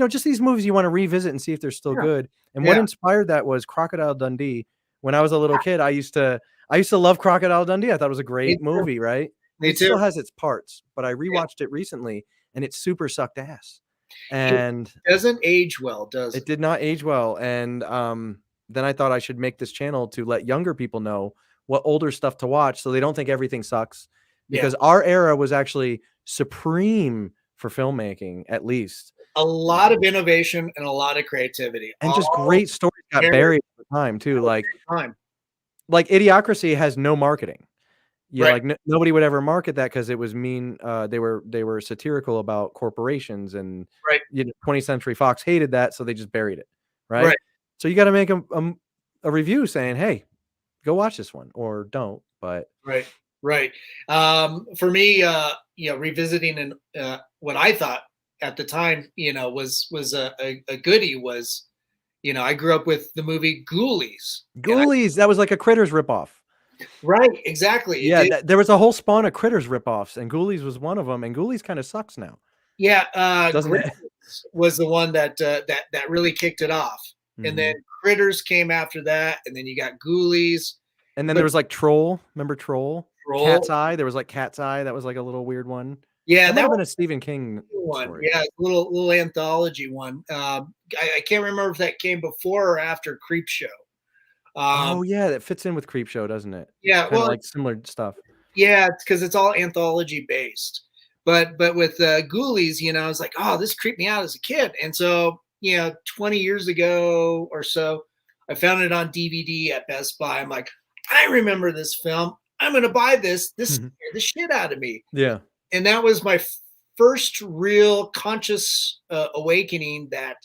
Speaker 3: just these movies you want to revisit and see if they're still
Speaker 1: Yeah.
Speaker 3: good. And what
Speaker 1: Yeah.
Speaker 3: inspired that was Crocodile Dundee. When I was a little kid, I used to love Crocodile Dundee. I thought it was a
Speaker 1: Me
Speaker 3: great
Speaker 1: too.
Speaker 3: movie, right?
Speaker 1: Me
Speaker 3: It
Speaker 1: too.
Speaker 3: still has its parts, but I
Speaker 1: Yeah.
Speaker 3: rewatched it recently and it super sucked ass.
Speaker 1: It
Speaker 3: And
Speaker 1: doesn't age well, does
Speaker 3: it
Speaker 1: it?
Speaker 3: did not age well, and, then I thought I should make this channel to let younger people know what older stuff to watch so they don't think everything sucks,
Speaker 1: Yeah.
Speaker 3: because our era was actually supreme for filmmaking, at least,
Speaker 1: A lot of innovation and a lot of creativity,
Speaker 3: and just
Speaker 1: all
Speaker 3: great stories got
Speaker 1: very
Speaker 3: buried at the time too,
Speaker 1: time.
Speaker 3: like Idiocracy has no marketing.
Speaker 1: Right.
Speaker 3: Like, nobody would ever market that because it was mean, they were satirical about corporations and,
Speaker 1: Right.
Speaker 3: 20th Century Fox hated that, so they just buried it, right?
Speaker 1: Right.
Speaker 3: So you gotta make a review saying, "Hey, go watch this one," or don't, but
Speaker 1: Right. Right. For me, revisiting and what I thought at the time, was a goodie was, I grew up with the movie Ghoulies, and
Speaker 3: Ghoulies, that was like a Critters ripoff.
Speaker 1: right, exactly. It
Speaker 3: Yeah,
Speaker 1: did.
Speaker 3: there was a whole spawn of Critters ripoffs, and Ghoulies was one of them. And Ghoulies kinda sucks now,
Speaker 1: Yeah,
Speaker 3: doesn't it?
Speaker 1: Gremlins was the one that really kicked it off, and then
Speaker 3: Mhm.
Speaker 1: Critters came after that, and then you got Ghoulies,
Speaker 3: And then there
Speaker 1: but
Speaker 3: was, like, Troll, remember Troll? Cat's
Speaker 1: Troll,
Speaker 3: Eye, there was, like, Cat's Eye, that was, like, a little weird one.
Speaker 1: yeah,
Speaker 3: That might
Speaker 1: that
Speaker 3: have
Speaker 1: was
Speaker 3: been a Stephen King
Speaker 1: a good one.
Speaker 3: story.
Speaker 1: Yeah, little anthology one. I can't remember if that came before or after Creep Show. Um,
Speaker 3: Oh, yeah, that fits in with Creepshow, doesn't it?
Speaker 1: yeah,
Speaker 3: Kinda
Speaker 1: well,
Speaker 3: like similar stuff.
Speaker 1: yeah, it's because it's all anthology based. But with Ghoulies, I was like, oh, this creeped me out as a kid, and so 20 years ago or so, I found it on DVD at Best Buy. I'm like, I remember this film. I'm gonna buy this. This scared the shit out of me,
Speaker 3: Yeah,
Speaker 1: and that was my first real conscious awakening that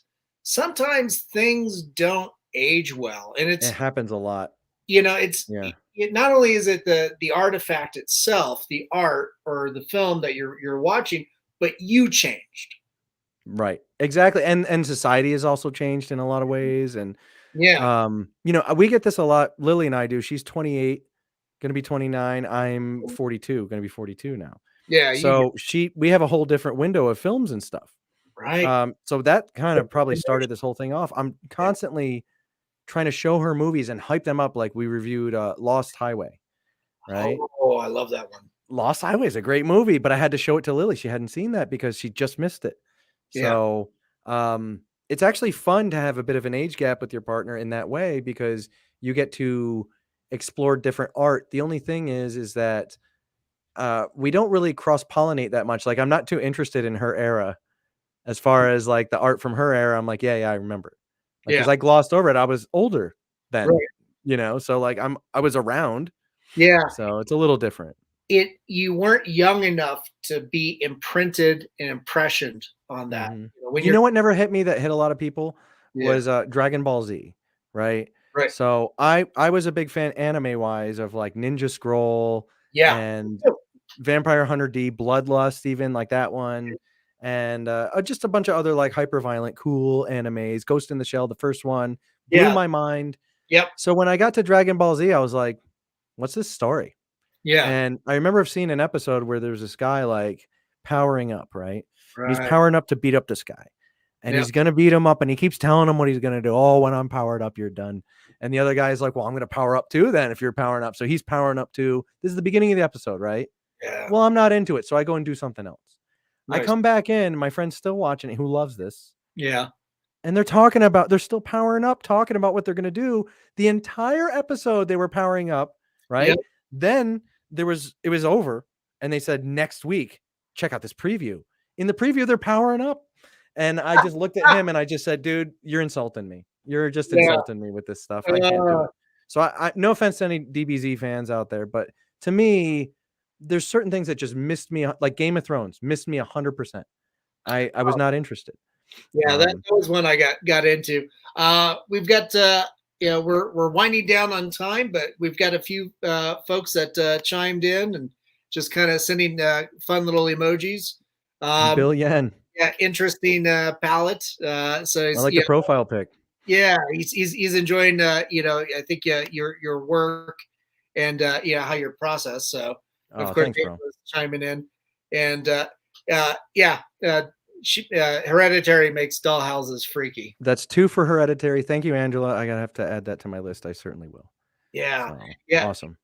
Speaker 1: sometimes things don't age well, and
Speaker 3: it happens a lot.
Speaker 1: it's
Speaker 3: Yeah,
Speaker 1: not only is it the artifact itself, the art or the film that you're watching, but you changed.
Speaker 3: right. Exactly, and society has also changed in a lot of ways, and,
Speaker 1: Yeah,
Speaker 3: we get this a lot, Lily and I do, she's 28, gonna be 29, I'm 42, gonna be 42 now.
Speaker 1: yeah, you
Speaker 3: So, we have a whole different window of films and stuff.
Speaker 1: right.
Speaker 3: So that kind of probably started this whole thing off. I'm
Speaker 1: Yeah.
Speaker 3: constantly trying to show her movies and hype them up, like we reviewed, Lost Highway, right?
Speaker 1: Oh, I love that one.
Speaker 3: Lost Highway is a great movie, but I had to show it to Lily. She hadn't seen that because she just missed it.
Speaker 1: Yeah.
Speaker 3: So, it's actually fun to have a bit of an age gap with your partner in that way because you get to explore different art. The only thing is that we don't really cross pollinate that much. Like, I'm not too interested in her era as far as like the art from her era. I'm like, yeah, yeah, I remember. Like,
Speaker 1: Yeah.
Speaker 3: because I glossed over it. I was older then,
Speaker 1: Right.
Speaker 3: so like I was around.
Speaker 1: Yeah.
Speaker 3: So it's a little different.
Speaker 1: You weren't young enough to be imprinted and impressioned on that.
Speaker 3: Mhm.
Speaker 1: When
Speaker 3: You
Speaker 1: you're
Speaker 3: know what never hit me that hit a lot of people
Speaker 1: yeah,
Speaker 3: was, Dragon Ball Z, right?
Speaker 1: right.
Speaker 3: So I was a big fan anime-wise of, like, Ninja Scroll
Speaker 1: Yeah.
Speaker 3: and Vampire Hunter D, Bloodlust even, like that one, and, just a bunch of other, like, hyper violent, cool animes. Ghost in the Shell, the first one, blew
Speaker 1: Yeah.
Speaker 3: my mind.
Speaker 1: Yep.
Speaker 3: So when I got to Dragon Ball Z, I was like, "What's this story?"
Speaker 1: Yeah.
Speaker 3: And I remember seeing an episode where there's this guy, like, powering up, right? And he's
Speaker 1: Right.
Speaker 3: powering up to beat up this guy. and he's going to beat him up, and he keeps telling him what he's going to do. Oh, when I'm powered up, you're done. And the other guy's like, well, I'm going to power up too then if you're powering up. So he's powering up too. This is the beginning of the episode, right?
Speaker 1: Yeah.
Speaker 3: Well, I'm not into it, so I go and do something else.
Speaker 1: Nice.
Speaker 3: I come back in, my friend's still watching it, who loves this.
Speaker 1: Yeah.
Speaker 3: And they're still powering up, talking about what they're going to do. The entire episode, they were powering up, right? Yep. Then it was over, and they said, next week, check out this preview. In the preview, they're powering up. And I just looked at him and I just said, dude, you're insulting me. You're just insulting me with this stuff. I can't do it. So I no offense to any DBZ fans out there, but to me, there's certain things that just missed me, like Game of Thrones missed me 100%. I was not interested.
Speaker 1: Yeah, that was one I got into. We've got we're winding down on time, but we've got a few folks that chimed in and just kind of sending fun little emojis.
Speaker 3: Bill Yen.
Speaker 1: Yeah, interesting palette. So
Speaker 3: I like the profile pic.
Speaker 1: Yeah, he's enjoying I think your work and how your process. So of course,
Speaker 3: thanks, bro.
Speaker 1: Chiming in, and Hereditary makes dollhouses freaky.
Speaker 3: That's 2 for Hereditary. Thank you, Angela. I gotta have to add that to my list. I certainly will.
Speaker 1: Yeah,
Speaker 3: so,
Speaker 1: yeah,
Speaker 3: awesome.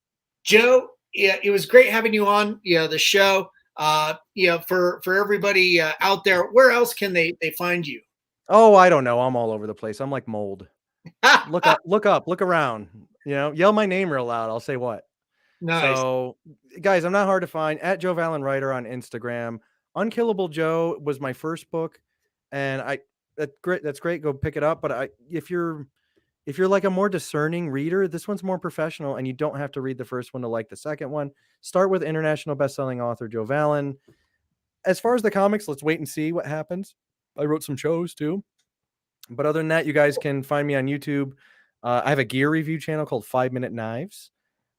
Speaker 1: Joe, yeah, it was great having you on the show. For everybody out there, where else can they find you?
Speaker 3: Oh, I don't know. I'm all over the place. I'm like mold. Look up, look around. Yell my name real loud. I'll say what.
Speaker 1: Nice.
Speaker 3: So, guys, I'm not hard to find. At Joe Vallen Writer on Instagram. Unkillable Joe was my first book, and that's great. Go pick it up. But if you're like a more discerning reader, this one's more professional, and you don't have to read the first one to like the second one. Start with international bestselling author Joe Vallen. As far as the comics, let's wait and see what happens. I wrote some shows too. But other than that, you guys can find me on YouTube. I have a gear review channel called 5 Minute Knives.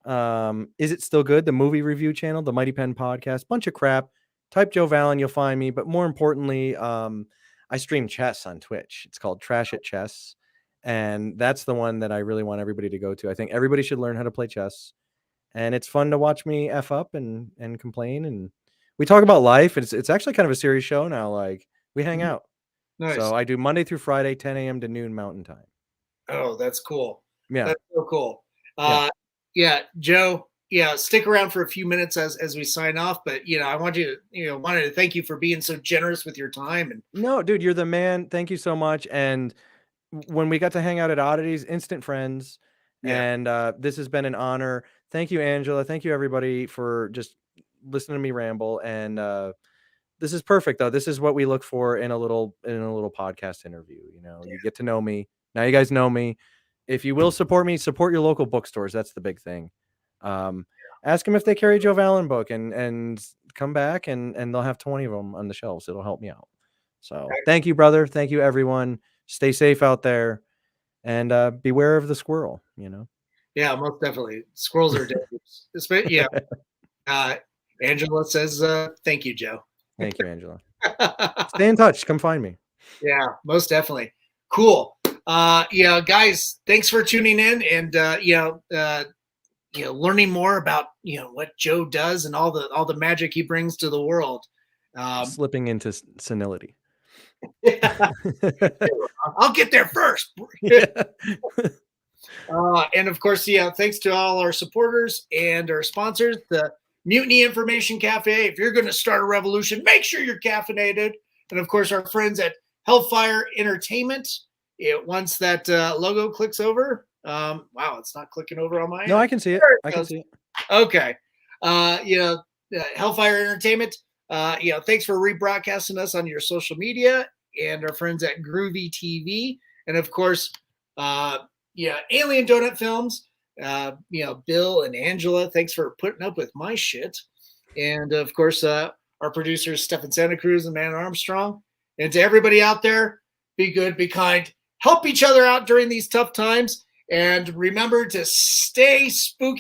Speaker 3: Is It Still Good? The movie review channel, the Mighty Pen podcast, bunch of crap. Type Joe Vallen, you'll find me. But more importantly, I stream chess on Twitch. It's called Trash at Chess. And that's the one that I really want everybody to go to. I think everybody should learn how to play chess. And it's fun to watch me F up and complain. And we talk about life. It's actually kind of a serious show now. Like, we hang out. Nice. So I do Monday through Friday, 10 a.m. to noon Mountain Time.
Speaker 1: Oh, that's cool.
Speaker 3: Yeah.
Speaker 1: That's so cool. Yeah, Joe, stick around for a few minutes as we sign off. But, I want you to, wanted to thank you for being so generous with your time. And
Speaker 3: no, dude, you're the man. Thank you so much. And when we got to hang out at Oddities, instant friends. Yeah. And this has been an honor. Thank you, Angela. Thank you, everybody, for just listening to me ramble. And this is perfect, though. This is what we look for in a little podcast interview. You get to know me. Now you guys know me. If you will support me, support your local bookstores. That's the big thing. Ask them if they carry a Joe Vallen book and come back and they'll have 20 of them on the shelves. It'll help me out. So thank you, brother. Thank you, everyone. Stay safe out there and beware of the squirrel,
Speaker 1: Yeah, most definitely. Squirrels are dangerous. Yeah. Angela says, thank you, Joe.
Speaker 3: Thank you, Angela. Stay in touch. Come find me.
Speaker 1: Yeah, most definitely. Cool. Guys, thanks for tuning in and, learning more about, what Joe does and all the magic he brings to the world.
Speaker 3: Slipping into senility.
Speaker 1: I'll get there first. And of course, thanks to all our supporters and our sponsors, the Mutiny Information Cafe. If you're going to start a revolution, make sure you're caffeinated. And of course, our friends at Hellfire Entertainment. Once that logo clicks over, wow, it's not clicking over on my end.
Speaker 3: No, I can see it. I can see it.
Speaker 1: Okay. Hellfire Entertainment. Thanks for rebroadcasting us on your social media and our friends at Groovy TV. And of course, Alien Donut Films. Bill and Angela, thanks for putting up with my shit. And of course, our producers, Stefan Santa Cruz and Man Armstrong. And to everybody out there, be good, be kind, help each other out during these tough times. And remember to stay spooky.